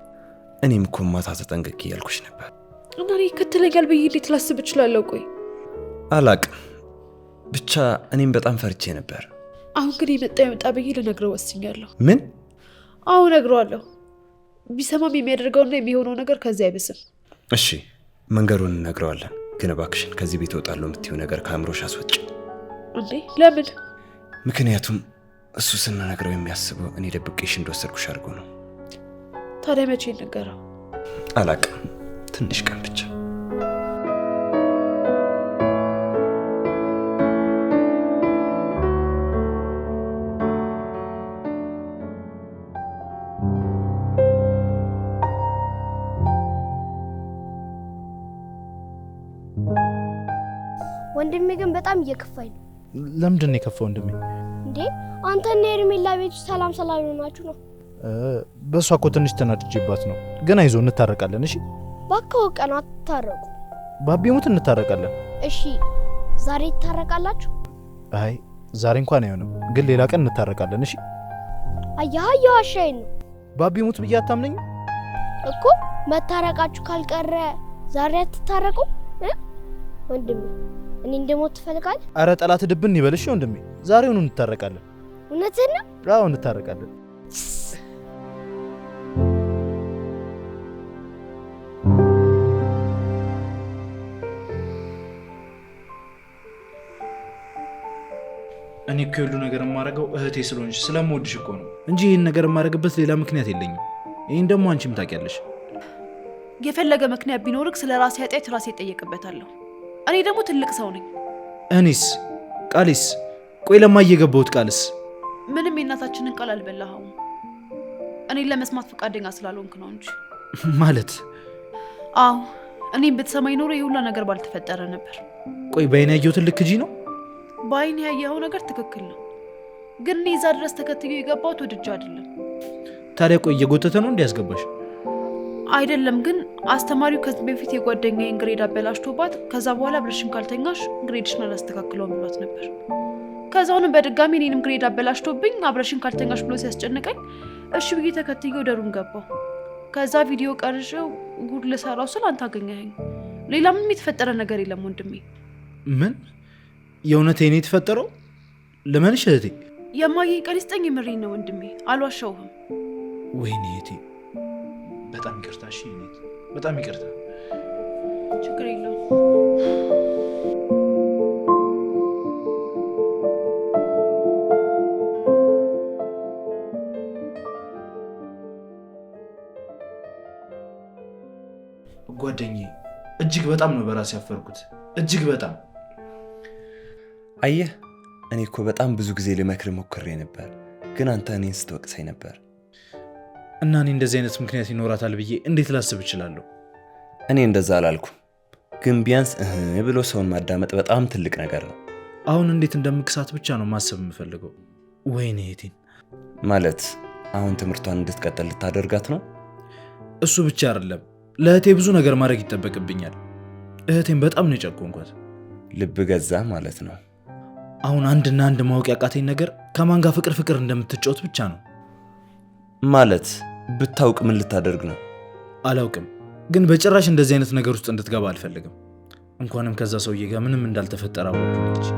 እኔም እኮ ማታ ተጠንቀቂ እያልኩሽ ነበር። እና እኔ ይከተለኛል ብዬ እንዴት ላስብ እችላለሁ? ቆይ አላውቅም፣ ብቻ እኔም በጣም ፈርቼ ነበር። አሁን ግን የመጣ ይመጣ ብዬ ልነግረው ወስኛለሁ። ምን? አዎ እነግረዋለሁ። ቢሰማም የሚያደርገውና የሚሆነው ነገር ከዚህ አይብስም። እሺ መንገዱን እነግረዋለን። ግን እባክሽን ከዚህ ቤት እወጣለሁ የምትይው ነገር ከአእምሮሽ አስወጪ። እንዴ ለምን? ምክንያቱም እሱ ስንነግረው የሚያስበው እኔ ደብቄሽ እንደወሰድኩሽ አድርጎ ነው። ታዲያ መቼ ነገረው? አላቅም፣ ትንሽ ቀን ብቻ። ወንድሜ ግን በጣም እየከፋኝ ነው። ለምንድን ነው የከፋው ወንድሜ? እንዴ አንተና ሄርሜላ ቤት ሰላም ስላልሆናችሁ ነው። በሷ እኮ ትንሽ ተናድጄባት ነው። ግን አይዞህ እንታረቃለን። እሺ ባካው ቀን አትታረቁ። ባቢ ሙት እንታረቃለን። እሺ ዛሬ ትታረቃላችሁ? አይ ዛሬ እንኳን አይሆንም፣ ግን ሌላ ቀን እንታረቃለን። እሺ አያያ አሻይ ነው። ባቢ ሙት ብዬ አታምነኝ እኮ መታረቃችሁ ካልቀረ ዛሬ አትታረቁ? ወንድሜ እኔ እንደሞት ትፈልጋለህ? አረ ጠላት ድብን ይበልሽ ወንድሜ፣ ዛሬውኑ እንታረቃለን። እውነትህን ነው? አዎ እንታረቃለን። እኔ እኮ ሁሉ ነገር የማደርገው እህቴ ስለሆንሽ ስለምወድሽ እኮ ነው እንጂ ይህን ነገር የማደርግበት ሌላ ምክንያት የለኝም። ይህን ደግሞ አንቺም ታውቂያለሽ። የፈለገ ምክንያት ቢኖርክ ስለ ራሴ ኃጢአት ራሴ እጠየቅበታለሁ። እኔ ደግሞ ትልቅ ሰው ነኝ። እኔስ ቃሌስ? ቆይ ለማየ የገባሁት ቃልስ? ምንም የእናታችንን ቃል አልበላኸውም። እኔን ለመስማት ፈቃደኛ ስላልሆንክ ነው እንጂ። ማለት? አዎ እኔም ብትሰማኝ ኖሮ የሁላ ነገር ባልተፈጠረ ነበር። ቆይ በአይን ያየሁት ልክ እንጂ ነው? በአይን ያየኸው ነገር ትክክል ነው፣ ግን እኔ እዛ ድረስ ተከትዬ የገባሁት ወድጄ አይደለም። ታዲያ ቆይ እየጎተተ ነው እንዲያስገባሽ? አይደለም፣ ግን አስተማሪው ከዚህ በፊት የጓደኛዬን ግሬድ አበላሽቶባት ከዛ በኋላ አብረሽን ካልተኛሽ ግሬድሽን አላስተካክለውም ብሏት ነበር። ከዛውንም በድጋሚ እኔንም ግሬድ አበላሽቶብኝ አብረሽን ካልተኛሽ ብሎ ሲያስጨንቀኝ እሺ ብዬ ተከትዬ ወደ ሩም ገባሁ። ከዛ ቪዲዮ ቀርጬው ጉድ ልሰራው ስል አንተ አገኘኸኝ። ሌላ ምንም የተፈጠረ ነገር የለም ወንድሜ። ምን? የእውነት እኔ የተፈጠረው? ለማንሽ እህቴ? የማየኝ ቀን ይስጠኝ፣ የምሬን ነው ወንድሜ፣ አልዋሻውህም። ወይኔ እህቴ በጣም ይቅርታ። እሺ በጣም ይቅርታ። ችግር የለውም። ጓደኛዬ እጅግ በጣም ነው በራሴ ያፈርኩት፣ እጅግ በጣም። አየህ እኔ እኮ በጣም ብዙ ጊዜ ልመክር ሞክሬ ነበር፣ ግን አንተ እኔን ስትወቅሰኝ ነበር። እና እኔ እንደዚህ አይነት ምክንያት ይኖራታል ብዬ እንዴት ላስብ እችላለሁ? እኔ እንደዛ አላልኩም፣ ግን ቢያንስ ብሎ ሰውን ማዳመጥ በጣም ትልቅ ነገር ነው። አሁን እንዴት እንደምክሳት ብቻ ነው ማሰብ የምፈልገው። ወይኔ እህቴን። ማለት አሁን ትምህርቷን እንድትቀጥል ልታደርጋት ነው? እሱ ብቻ አይደለም፣ ለእህቴ ብዙ ነገር ማድረግ ይጠበቅብኛል። እህቴን በጣም ነው የጨቆንኳት። ልብ ገዛ ማለት ነው። አሁን አንድና አንድ ማወቅ ያቃተኝ ነገር ከማን ጋር ፍቅር እንደምትጫወት ብቻ ነው። ማለት ብታውቅ ምን ልታደርግ ነው? አላውቅም፣ ግን በጭራሽ እንደዚህ አይነት ነገር ውስጥ እንድትገባ አልፈልግም። እንኳንም ከዛ ሰውዬ ጋር ምንም እንዳልተፈጠረ አወቅኩኝ እንጂ።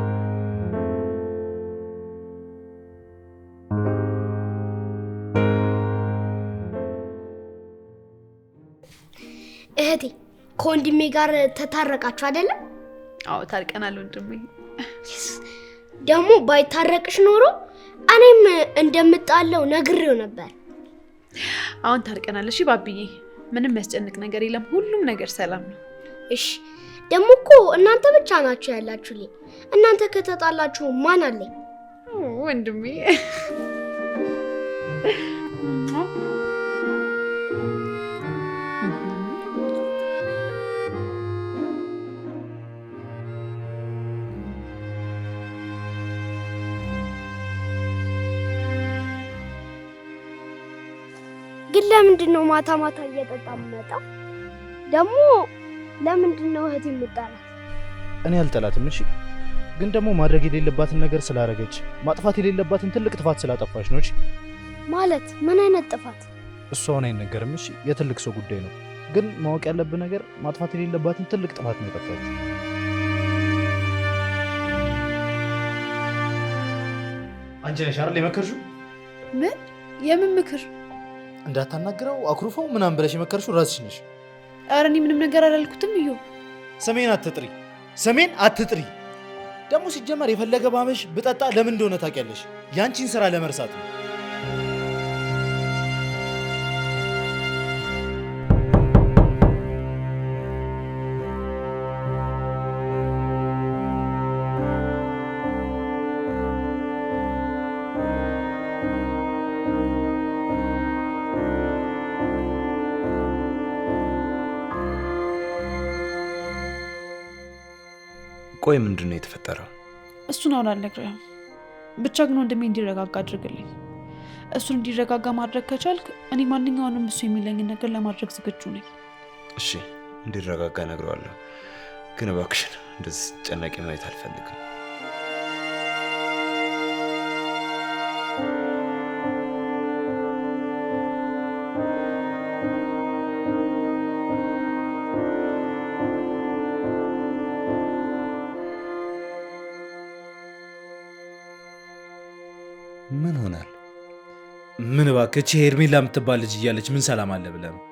እህቴ ከወንድሜ ጋር ተታረቃችሁ አይደለም? አዎ ታርቀናል ወንድሜ። ደግሞ ባይታረቅሽ ኖሮ እኔም እንደምጣለው ነግሬው ነበር። አሁን ታርቀናል። እሺ ባብዬ፣ ምንም የሚያስጨንቅ ነገር የለም፣ ሁሉም ነገር ሰላም ነው። እሺ ደግሞ እኮ እናንተ ብቻ ናችሁ ያላችሁልኝ። እናንተ ከተጣላችሁ ማን አለኝ? ወንድሜ ግን ለምንድን ነው ማታ ማታ እየጠጣ የምመጣው? ደግሞ ለምንድን ነው እህቴ የምጣላት? እኔ አልጠላትም። እሺ ግን ደግሞ ማድረግ የሌለባትን ነገር ስላደረገች፣ ማጥፋት የሌለባትን ትልቅ ጥፋት ስላጠፋች ነው። እሺ ማለት ምን አይነት ጥፋት? እሷ አሁን አይነገርም። እሺ የትልቅ ሰው ጉዳይ ነው። ግን ማወቅ ያለብን ነገር ማጥፋት የሌለባትን ትልቅ ጥፋት ነው ያጠፋችው። አንቺ ነሽ አይደል የመከርሽው? ምን? የምን ምክር? እንዳታናግረው አኩርፈው ምናምን ብለሽ የመከርሽው ራስሽ ነሽ። ኧረ እኔ ምንም ነገር አላልኩትም። እዩ ስሜን አትጥሪ፣ ስሜን አትጥሪ። ደግሞ ሲጀመር የፈለገ ባመሽ ብጠጣ ለምን እንደሆነ ታውቂያለሽ? ያንቺን ስራ ለመርሳት ነው። ቆይ ምንድን ነው የተፈጠረው? እሱን አሁን አልነግርህም። ብቻ ግን ወንድሜ እንዲረጋጋ አድርግልኝ። እሱን እንዲረጋጋ ማድረግ ከቻልክ እኔ ማንኛውንም እሱ የሚለኝን ነገር ለማድረግ ዝግጁ ነኝ። እሺ እንዲረጋጋ እነግረዋለሁ። ግን እባክሽን እንደዚህ ጨነቂ ማየት አልፈልግም። ምን ሆናል? ምን እባክህ እቺ ሄርሜላ የምትባል ልጅ እያለች ምን ሰላም አለ ብለህ ነው?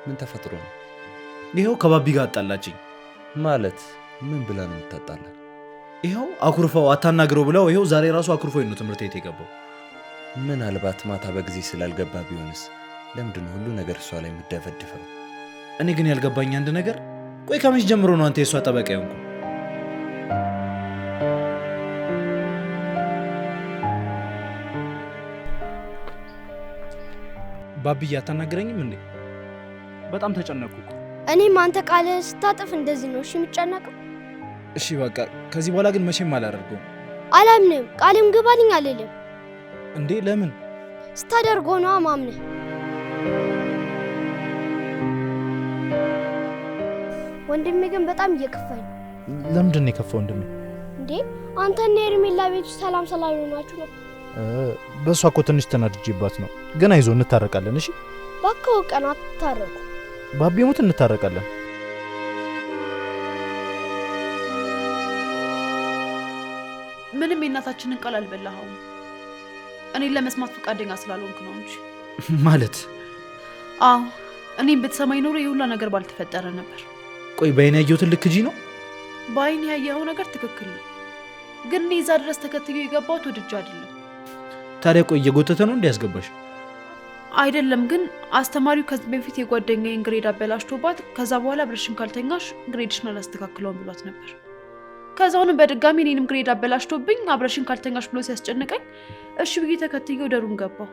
ምን ተፈጥሮ ነው? ይኸው ከባቢ ጋር አጣላችኝ። ማለት ምን ብላ ነው የምታጣላ? ይኸው አኩርፈው አታናግረው ብለው ይኸው ዛሬ ራሱ አኩርፈው ነው ትምህርት ቤት የገባው። ምናልባት ማታ በጊዜ ስላልገባ ቢሆንስ? ለምንድን ነው ሁሉ ነገር እሷ ላይ የምትደፈድፈው? እኔ ግን ያልገባኝ አንድ ነገር፣ ቆይ ከመቼ ጀምሮ ነው አንተ የእሷ ጠበቃ የሆንኩ? ባብዬ አታናግረኝም እንዴ? በጣም ተጨነቅኩ እኮ። እኔም አንተ ቃልህን ስታጥፍ እንደዚህ ነው እሺ የምጨነቀው? እሺ በቃ ከዚህ በኋላ ግን መቼም አላደርገውም። አላምንም። ቃልም ግባልኝ አልልም። እንዴ ለምን? ስታደርገው ነዋ ማምነህ። ወንድሜ ግን በጣም እየከፋኝ ነው። ለምንድን ነው የከፋው ወንድሜ? እንዴ አንተና ሄርሜላ ቤት ውስጥ ሰላም ስላልሆናችሁ ነው። በእሷ እኮ ትንሽ ተናድጄባት ነው። ግን አይዞህ እንታረቃለን። እሺ እባክህ ቀን አትታረቁ። ባቢ ሞት እንታረቃለን። ምንም የእናታችንን ቃል አልበላኸውም። እኔን ለመስማት ፈቃደኛ ስላልሆንክ ነው እንጂ። ማለት? አዎ እኔም ብትሰማኝ ኖሮ የሁላ ነገር ባልተፈጠረ ነበር። ቆይ በአይኔ ያየሁትን ልክ እንጂ ነው? በአይኔ ያየኸው ነገር ትክክል ነው። ግን እኔ እዛ ድረስ ተከትዮ የገባሁት ወድጄ አይደለም። ታዲያ ቆይ እየጎተተ ነው እንዲያስገባሽ? አይደለም፣ ግን አስተማሪው ከዚህ በፊት የጓደኛዬን ግሬድ አበላሽቶባት ከዛ በኋላ ብለሽን ካልተኛሽ ግሬድሽን አላስተካክለውም ብሏት ነበር። ከዛውንም በድጋሚ እኔንም ግሬድ አበላሽቶብኝ አብረሽን ካልተኛሽ ብሎ ሲያስጨንቀኝ እሺ ብዬ ተከትዬው ደሩን ገባው።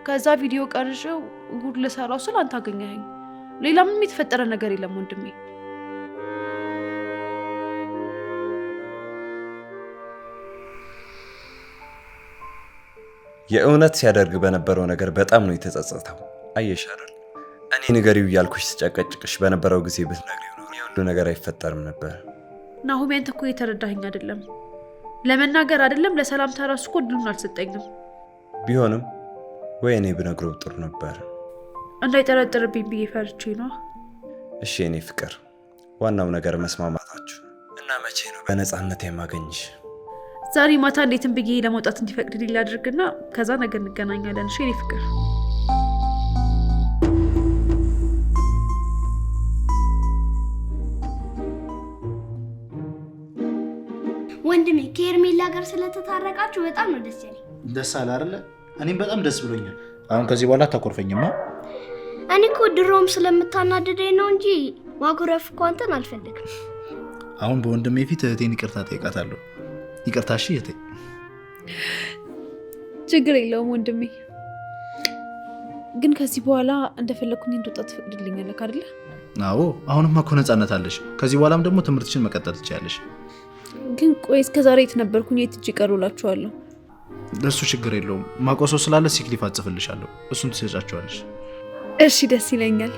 ከዛ ቪዲዮ ቀርጬው ጉድ ልሰራው ስል አንተ አገኘኸኝ። ሌላ ምንም የተፈጠረ ነገር የለም ወንድሜ። የእውነት ሲያደርግ በነበረው ነገር በጣም ነው የተጸጸተው። አየሽ አይደል? እኔ ንገሪው እያልኩሽ ስጨቀጭቅሽ በነበረው ጊዜ ብትነግሪው ኖሮ የሁሉ ነገር አይፈጠርም ነበር። ናሁሜ አንተ እኮ የተረዳኸኝ አይደለም። ለመናገር አይደለም ለሰላምታ ራሱ እኮ እድሉን አልሰጠኝም። ቢሆንም ወይ እኔ ብነግረው ጥሩ ነበር። እንዳይጠረጥርብኝ ብዬ ፈርቼ ነው። እሺ የኔ ፍቅር፣ ዋናው ነገር መስማማታችሁ እና መቼ ነው በነፃነት የማገኝሽ? ዛሬ ማታ እንዴትም ብዬ ለመውጣት እንዲፈቅድልኝ ላድርግና ከዛ ነገ እንገናኛለን። እሺ የኔ ፍቅር። ወንድሜ ከሄርሜላ ጋር ስለተታረቃችሁ በጣም ነው ደስ ያለኝ። ደስ አለ አይደለ? እኔም በጣም ደስ ብሎኛል። አሁን ከዚህ በኋላ አታኮርፈኝማ? እኔ እኮ ድሮም ስለምታናድደኝ ነው እንጂ ማኩረፍ እኮ አንተን አልፈልግም። አሁን በወንድሜ ፊት እህቴን ይቅርታ ጠይቃታለሁ። ይቅርታ እሺ እህቴ። ችግር የለውም ወንድሜ። ግን ከዚህ በኋላ እንደፈለኩኝ እንድወጣ ትፈቅድልኛለህ አይደለ? አዎ አሁንማ እኮ ነፃነት አለሽ። ከዚህ በኋላም ደግሞ ትምህርትሽን መቀጠል ትችያለሽ። ግን ቆይ እስከዛሬ የት ነበርኩኝ? የት እጅ ቀሩላችኋለሁ? ለሱ ችግር የለውም። ማቆሶ ስላለ ሲክሊፍ አጽፍልሻለሁ። እሱን ትሰጫቸዋለሽ። እሺ ደስ ይለኛል።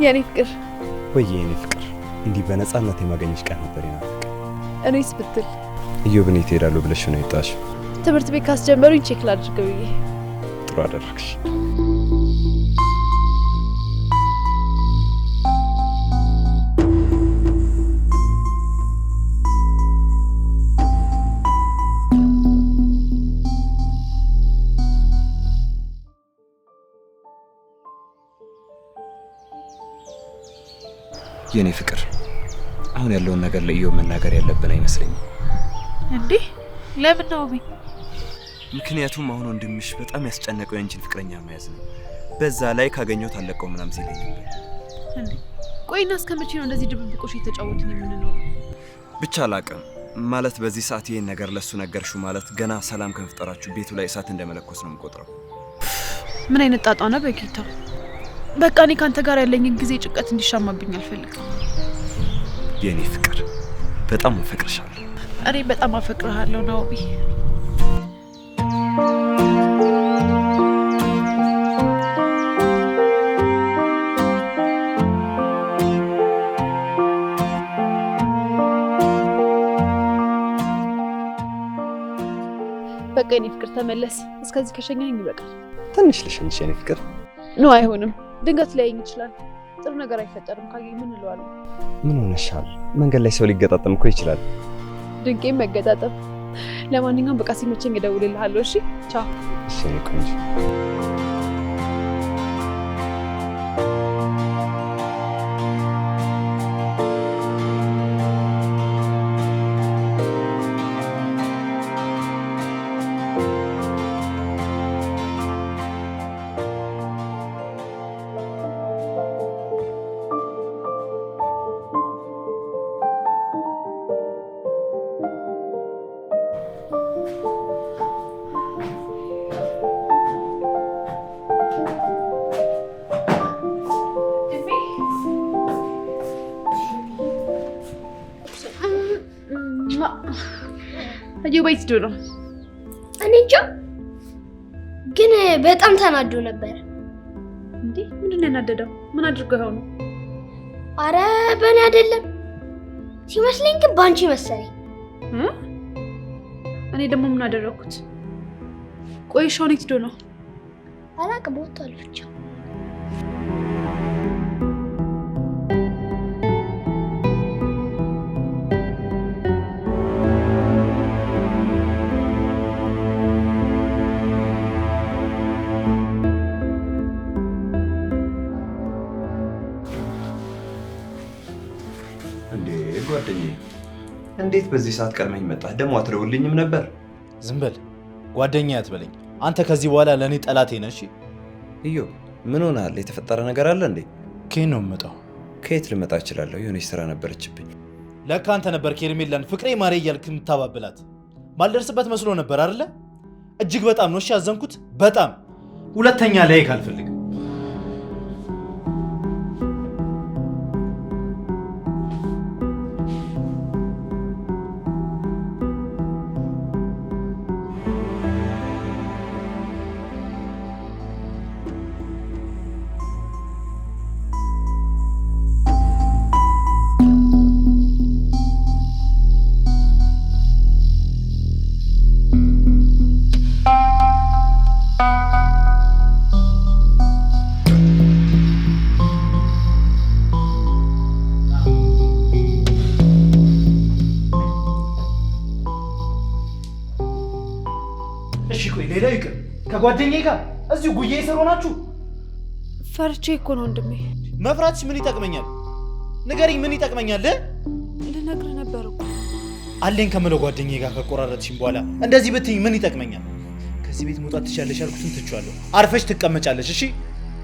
የኔ ፍቅር ወይ የኔ ፍቅር እንዲህ በነፃነት የማገኘሽ ቀን ነበር ይናፍቅ። እኔስ ብትል ኢዮብን የት እሄዳለሁ ብለሽ ነው የወጣሽ? ትምህርት ቤት ካስጀመሩኝ ቼክ ላድርገው ብዬ። ጥሩ አደረግሽ። የኔ ፍቅር አሁን ያለውን ነገር ለኢዮብ መናገር ያለብን አይመስለኝም። እንዴ ለምን ነው? ምክንያቱም አሁን ወንድምሽ በጣም ያስጨነቀው የአንቺን ፍቅረኛ መያዝ ነው። በዛ ላይ ካገኘው ታለቀው ምናምን ሲለኝ ነበር። እንዴ ቆይና እስከመቼ ነው እንደዚህ ድብብቆሽ የተጫወትን የምንኖረው? ብቻ አላቅም ማለት በዚህ ሰዓት ይሄን ነገር ለሱ ነገርሹ ማለት ገና ሰላም ከመፍጠራችሁ ቤቱ ላይ እሳት እንደመለኮስ ነው የምቆጥረው። ምን አይነት ጣጣ ነው በጌታ። በቃ እኔ ካንተ ጋር ያለኝን ጊዜ ጭንቀት እንዲሻማብኝ አልፈልግም። የኔ ፍቅር በጣም አፈቅርሻለሁ። እኔ በጣም አፈቅርሃለሁ ናኦሚ። በቃ የኔ ፍቅር ተመለስ። እስከዚህ ከሸኘኝ ይበቃል። ትንሽ ልሽንሽ የኔ ፍቅር። ኖ አይሆንም። ድንገት ሊያየኝ ይችላል። ጥሩ ነገር አይፈጠርም። ካገኝ ምን እለዋለሁ? ምን ሆነሻል? መንገድ ላይ ሰው ሊገጣጠም እኮ ይችላል። ድንቄም መገጣጠም። ለማንኛውም በቃ ሲመቸኝ እደውልልሃለሁ። እሺ ቻው። እሺ የኔ ቆንጆ። እየው ቤት ሄዶ ነው። እኔ እንጃ ግን በጣም ተናዶ ነበር። እንዴ ምንድን ነው ያናደደው? ምን አድርጎ ይሆን? አረ በእኔ አይደለም ሲመስለኝ ግን ባንቺ መሰለኝ። እኔ ደግሞ ምን አደረኩት? ቆይ ሻውን ሄዶ ነው። አላቅም ወጥቷል ብቻ። ጓደኛዬ እንዴት በዚህ ሰዓት ቀድመኝ መጣህ? ደግሞ አትደውልልኝም ነበር? ዝም በል ጓደኛዬ አትበለኝ። አንተ ከዚህ በኋላ ለእኔ ጠላቴ ነህ። እሺ ኢዮብ ምን ሆነሃል? የተፈጠረ ነገር አለ እንዴ? ከየት ነው የምመጣው? ከየት ልመጣ እችላለሁ? የሆነች ስራ ነበረችብኝ። ለካ አንተ ነበር ሄርሜላን ፍቅሬ ማሬ እያልክ የምታባብላት። ማልደርስበት መስሎ ነበር አይደለ? እጅግ በጣም ነው እሺ ያዘንኩት። በጣም ሁለተኛ ላይ ካልፈልግም ሌላው ይቅር ከጓደኛዬ ጋር እዚሁ ጉዬ ይሰሩ ናችሁ። ፈርቼ እኮ ነው ወንድሜ። መፍራትሽ ምን ይጠቅመኛል? ንገሪኝ፣ ምን ይጠቅመኛል? ልነግርህ ነበር እኮ አለኝ ከምለው ጓደኛዬ ጋር ከቆራረጥሽኝ በኋላ እንደዚህ ብትይኝ ምን ይጠቅመኛል? ከዚህ ቤት መውጣት ትችያለሽ ያልኩትን ትችዋለሁ። አርፈሽ ትቀመጫለሽ። እሺ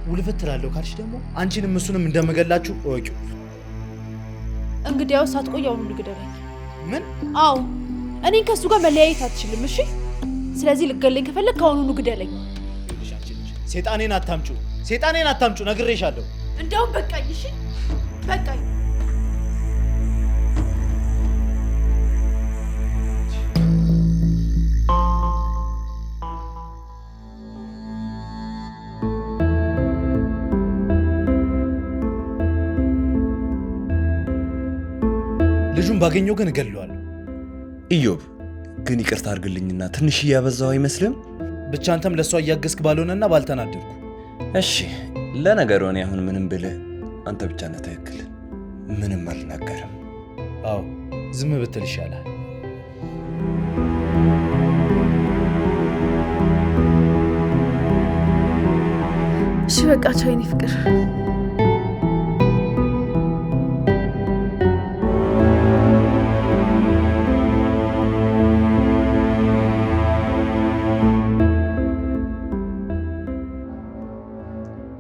ውልፍት ትላለሁ ካልሽ ደግሞ አንቺንም እሱንም እንደምገላችሁ እወቂው። እንግዲያውስ ሳትቆይ አሁኑን ግደለኝ። ምን? አዎ እኔን ከእሱ ጋር መለያየት አትችልም። እሺ ስለዚህ ልገለኝ ከፈለግ ከአሁኑኑ ግደለኝ። ሴጣኔን አታምጩ፣ ሴጣኔን አታምጩ ነግሬሻለሁ። እንደውም በቃኝ። እሺ በቃኝ። እድሉን ባገኘው ግን እገለዋለሁ። ኢዮብ ግን ይቅርታ አድርግልኝና ትንሽ እያበዛው አይመስልም? ብቻ አንተም ለሷ እያገዝክ ባልሆነና ባልተናደድኩ። እሺ ለነገሩ እኔ አሁን ምንም ብልህ አንተ ብቻ ነህ ትክክል። ምንም አልናገርም። አዎ ዝም ብትል ይሻላል። እሺ በቃ ቻው የኔ ፍቅር።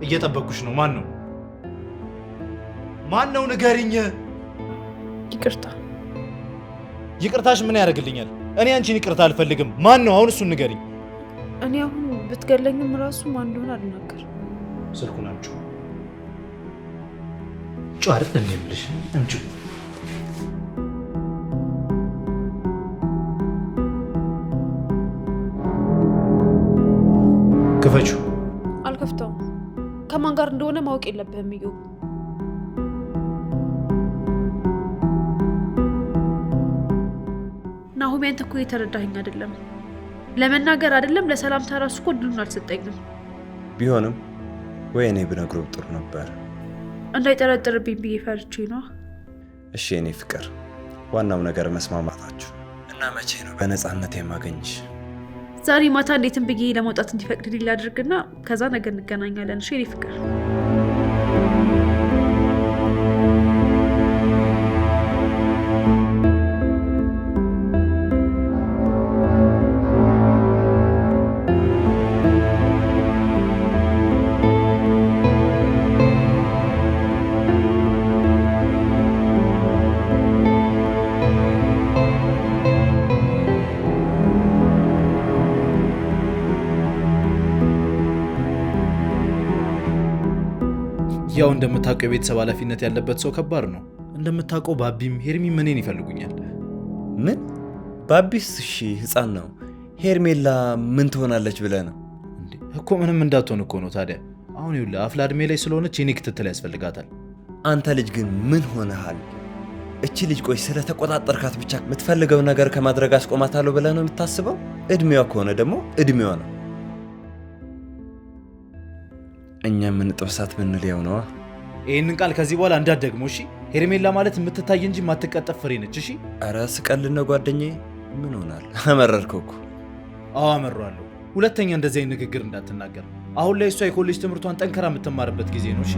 እየጠበኩሽ ነው። ማን ነው? ማን ነው? ንገሪኝ። ይቅርታ። ይቅርታሽ ምን ያደርግልኛል? እኔ አንቺን ይቅርታ አልፈልግም። ማን ነው? አሁን እሱን ንገሪኝ። እኔ አሁን ብትገለኝም ራሱ ማን እንደሆነ አልናገርም። ስልኩን አምጪው። ጮህ አይደለም የምልሽ፣ አምጪው። ክፈችው። አልከፍተውም። ከማን ጋር እንደሆነ ማወቅ የለብህም እዩ። ናሆም አንተ እኮ የተረዳኸኝ አይደለም። ለመናገር አይደለም ለሰላምታ ራሱ እኮ እድሉን አልሰጠኝም። ቢሆንም ወይ እኔ ብነግረው ጥሩ ነበር። እንዳይጠረጥርብኝ ብዬ ፈርቼ ነው። እሺ የኔ ፍቅር፣ ዋናው ነገር መስማማታችሁ እና መቼ ነው በነፃነት የማገኝሽ? ዛሬ ማታ እንዴትም ብዬ ለመውጣት እንዲፈቅድልኝ ላድርግና ከዛ ነገ እንገናኛለን። እሺ የኔ ፍቅር። ያው እንደምታውቀው የቤተሰብ ኃላፊነት ያለበት ሰው ከባድ ነው። እንደምታውቀው ባቢም ሄርሚም እኔን ይፈልጉኛል። ምን? ባቢስ እሺ ህፃን ነው። ሄርሜላ ምን ትሆናለች ብለህ ነው እንዴ? እኮ ምንም እንዳትሆን እኮ ነው። ታዲያ አሁን ይኸውልህ አፍላ እድሜ ላይ ስለሆነች የኔ ክትትል ያስፈልጋታል። አንተ ልጅ ግን ምን ሆነሃል? እቺ ልጅ ቆይ ስለተቆጣጠርካት ብቻ የምትፈልገው ነገር ከማድረግ አስቆማታለሁ ብለህ ነው የምታስበው? እድሜዋ ከሆነ ደግሞ እድሜዋ ነው። እኛ ምን ጥብሳት ብንል ያው ነዋ። ይህንን ቃል ከዚህ በኋላ እንዳትደግመው እሺ? ሄርሜላ ማለት የምትታይ እንጂ የማትቀጠፍ ፍሬ ነች። እሺ? ኧረ ስቀልድ ነው ጓደኛዬ። ምን ሆናል? አመረርከው እኮ። አዎ አመራለሁ። ሁለተኛ እንደዚህ አይነት ንግግር እንዳትናገር። አሁን ላይ እሷ የኮሌጅ ትምህርቷን ጠንከራ የምትማርበት ጊዜ ነው። እሺ?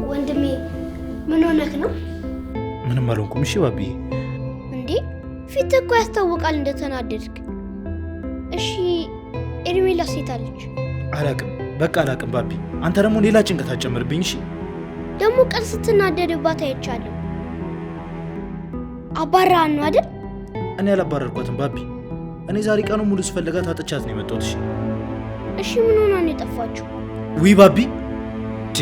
ወንድሜ ምን ሆነክ ነው? ምንም አልሆንኩም። እሺ ባቢዬ። እንዴ ፊት እኮ ያስታውቃል እንደተናደድክ። እሺ ሄርሜላ ሴት አለች። አላቅም፣ በቃ አላቅም ባቢ። አንተ ደግሞ ሌላ ጭንቀት አትጨምርብኝ እሺ? ደግሞ ቀን ስትናደድባት አይቻለሁ። አባራን ነው አይደል? እኔ አላባረርኳትም ባቢ። እኔ ዛሬ ቀኑ ሙሉ ስፈልጋት አጥቻት ነው የመጣሁት። እሺ? እሺ ምን ሆና ነው የጠፋችው? ውይ ባቢ ዴ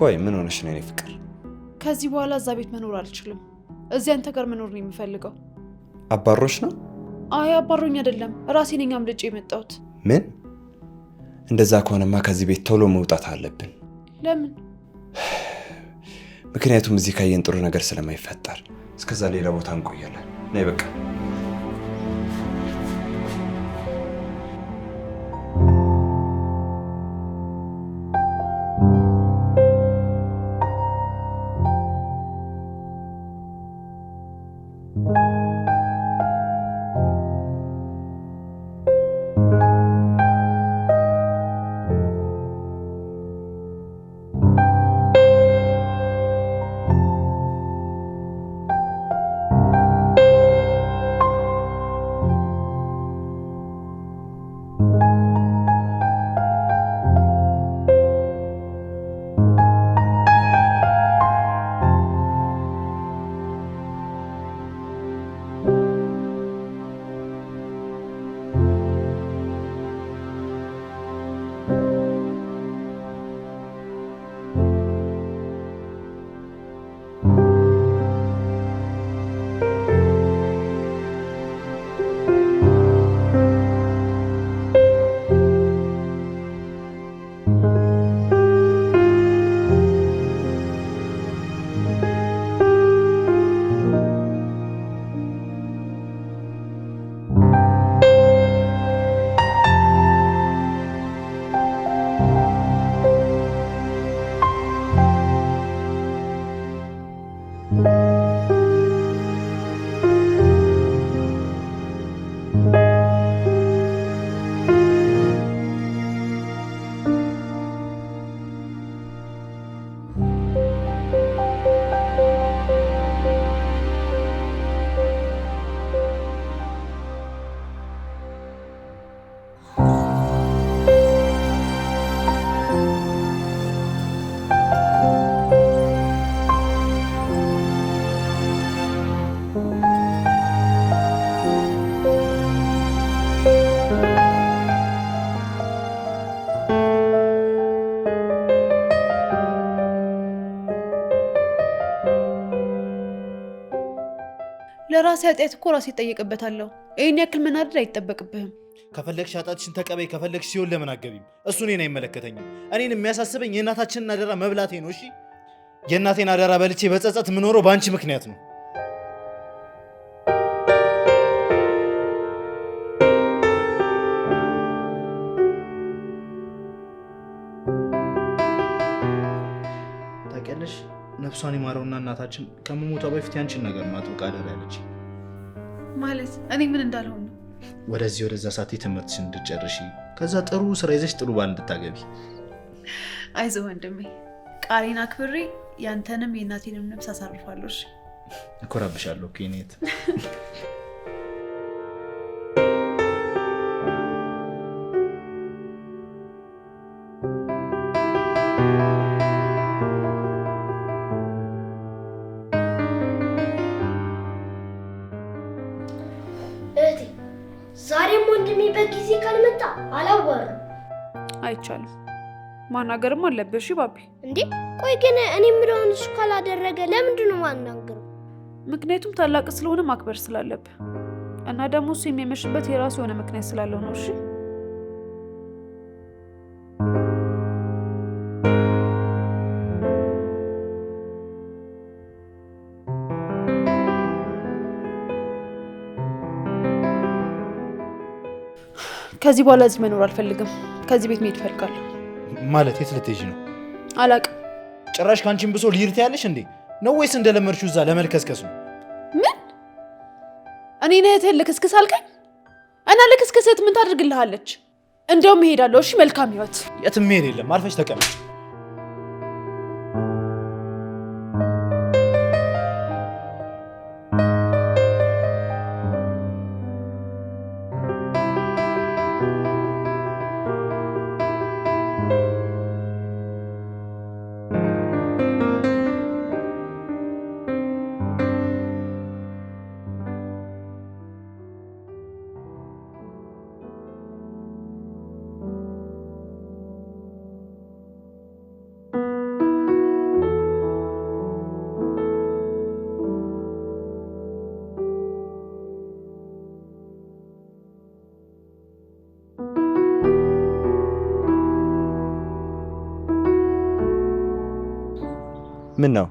ቆይ ምን ሆነሽ ነው የኔ ፍቅር? ከዚህ በኋላ እዛ ቤት መኖር አልችልም። እዚህ አንተ ጋር መኖር ነው የምፈልገው። አባሮሽ ነው? አይ አባሮኝ አይደለም፣ ራሴ ነኝ አምልጬ የመጣሁት። ምን? እንደዛ ከሆነማ ከዚህ ቤት ቶሎ መውጣት አለብን። ለምን? ምክንያቱም እዚህ ካየን ጥሩ ነገር ስለማይፈጠር። እስከዛ ሌላ ቦታ እንቆያለን። ነይ በቃ። ለራሴ ኃጢአት እኮ ራሴ እጠየቅበታለሁ። ይሄን ያክል መናደድ አይጠበቅብህም። ከፈለግሽ ኃጢአትሽን ተቀበይ፣ ከፈለግሽ ሲሆን ለምን አገቢም? እሱ እኔን አይመለከተኝም። እኔን የሚያሳስበኝ የእናታችንን አደራ መብላቴ ነው። እሺ የእናቴን አደራ በልቼ በጸጸት የምኖረው በአንቺ ምክንያት ነው። ታውቂያለሽ ነፍሷን ይማረውና እናታችን ከመሞቷ በፊት ያንቺን ነገር ማጥብቃ አደራ ያለች። ማለት እኔ ምን እንዳልሆን ነው? ወደዚህ ወደዛ ሳት ትምህርትሽን እንድትጨርሺ ከዛ ጥሩ ስራ ይዘሽ ጥሩ ባል እንድታገቢ። አይዞህ ወንድሜ፣ ቃሌን አክብሬ ያንተንም የእናቴንም ነፍስ አሳርፋለሁ። እሺ እኮራብሻለሁ ኬኔት። ዛሬም ወንድሜ በጊዜ ካልመጣ አላዋራም። አይቻልም፣ ማናገርም አለብሽ ባቢ። እንዴ ቆይ ግን እኔ የምለውን እሱ ካላደረገ ለምንድን ነው ማናገረው? ምክንያቱም ታላቅ ስለሆነ ማክበር ስላለብህ እና ደግሞ እሱ የሚመሽበት የራሱ የሆነ ምክንያት ስላለው ነው። እሺ ከዚህ በኋላ እዚህ መኖር አልፈልግም። ከዚህ ቤት መሄድ እፈልጋለሁ። ማለት የት ልትሄጂ ነው? አላቅም። ጭራሽ ካንቺን ብሶ ልሂድ ትያለሽ እንዴ? ነው ወይስ እንደለመድሽው እዛ ለመልከስከስ ነው? ምን? እኔ እህትህን ልክስክስ አልከኝ? እና ልክስክስት ምን ታደርግልሃለች? እንደውም እሄዳለሁ። እሺ መልካም ህይወት። የትም መሄድ የለም። አርፈሽ ተቀመጭ። ምን ነው?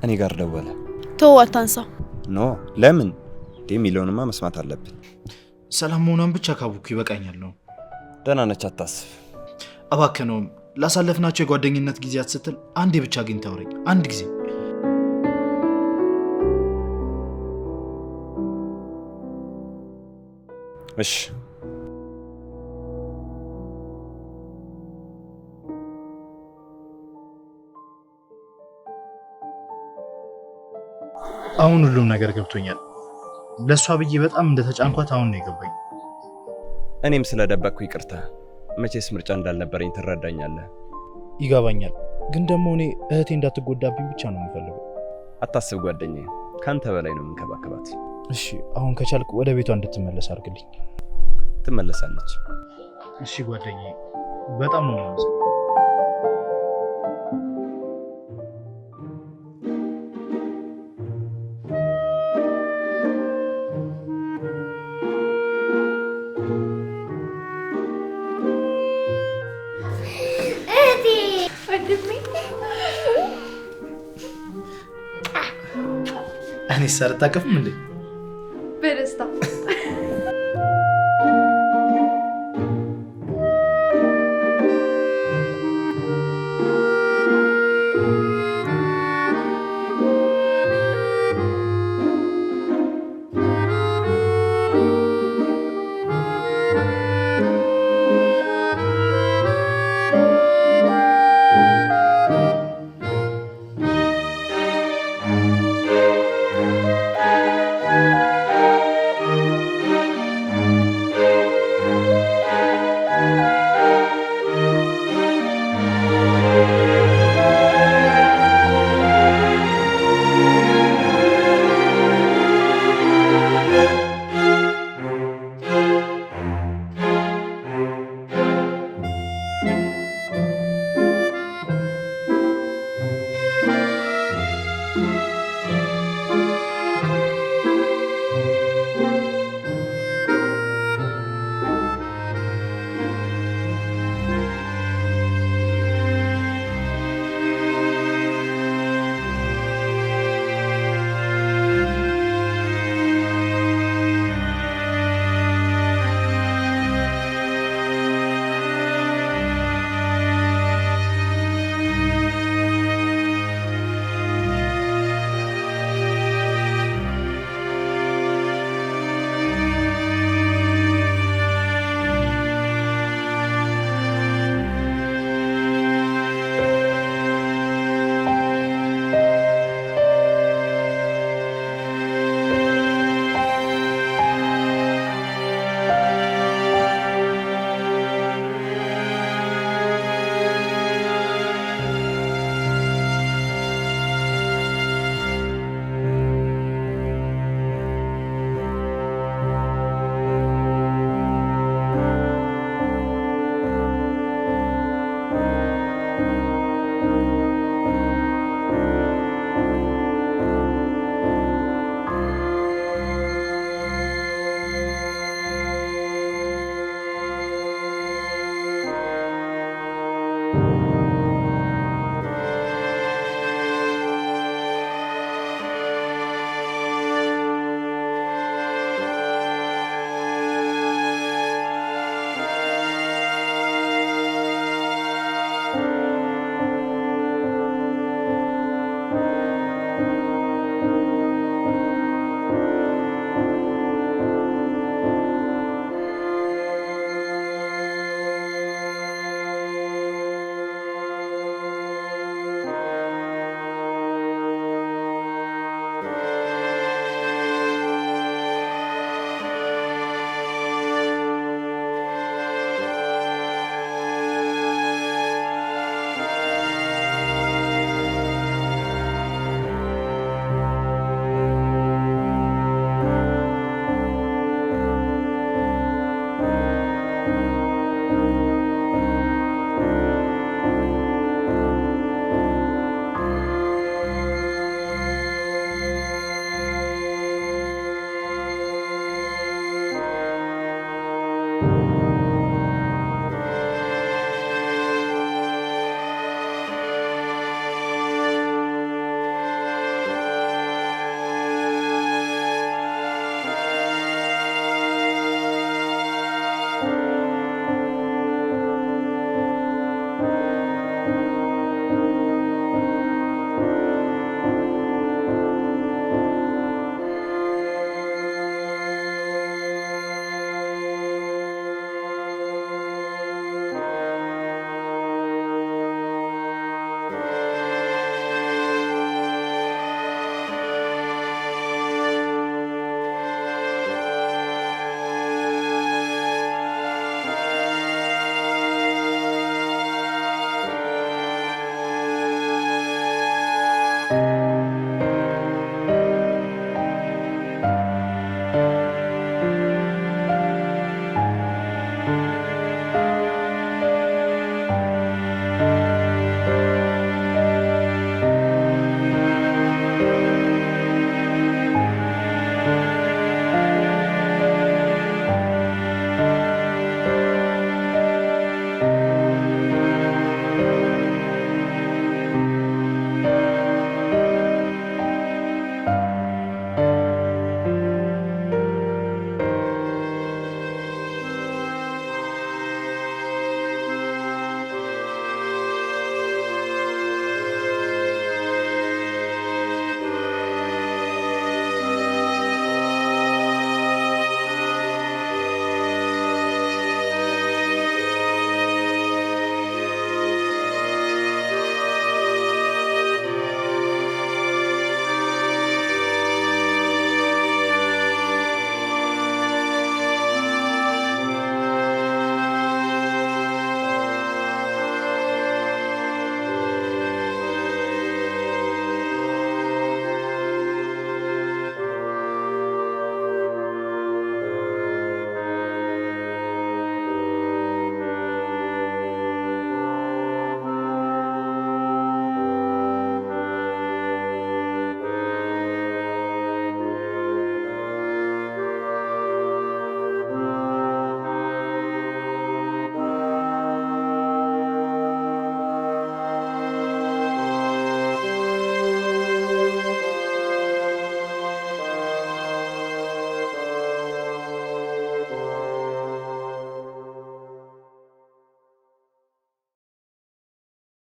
እኔ ጋር ደወለ። ተው አታንሳ። ኖ ለምን? የሚለውንማ መስማት አለብን። ሰላም መሆኗን ብቻ ካወኩ ይበቃኛል ነው። ደህና ነች፣ አታስብ። እባክህ ነው ላሳለፍናቸው የጓደኝነት ጊዜያት ስትል አንዴ ብቻ ግን ታውረኝ። አንድ ጊዜ እሺ። አሁን ሁሉም ነገር ገብቶኛል። ለሷ ብዬ በጣም እንደተጫንኳት አሁን ነው የገባኝ። እኔም ስለደበቅኩ ይቅርታ። መቼስ ምርጫ እንዳልነበረኝ ትረዳኛለህ። ይገባኛል፣ ግን ደግሞ እኔ እህቴ እንዳትጎዳብኝ ብቻ ነው የምፈልገው። አታስብ ጓደኛዬ፣ ካንተ በላይ ነው የምንከባከባት። እሺ አሁን ከቻልክ ወደ ቤቷ እንድትመለስ አድርግልኝ። ትመለሳለች። እሺ ጓደኛዬ፣ በጣም ነው የማመሰግነው። እኔ ሰርታቀፍም እንዴ?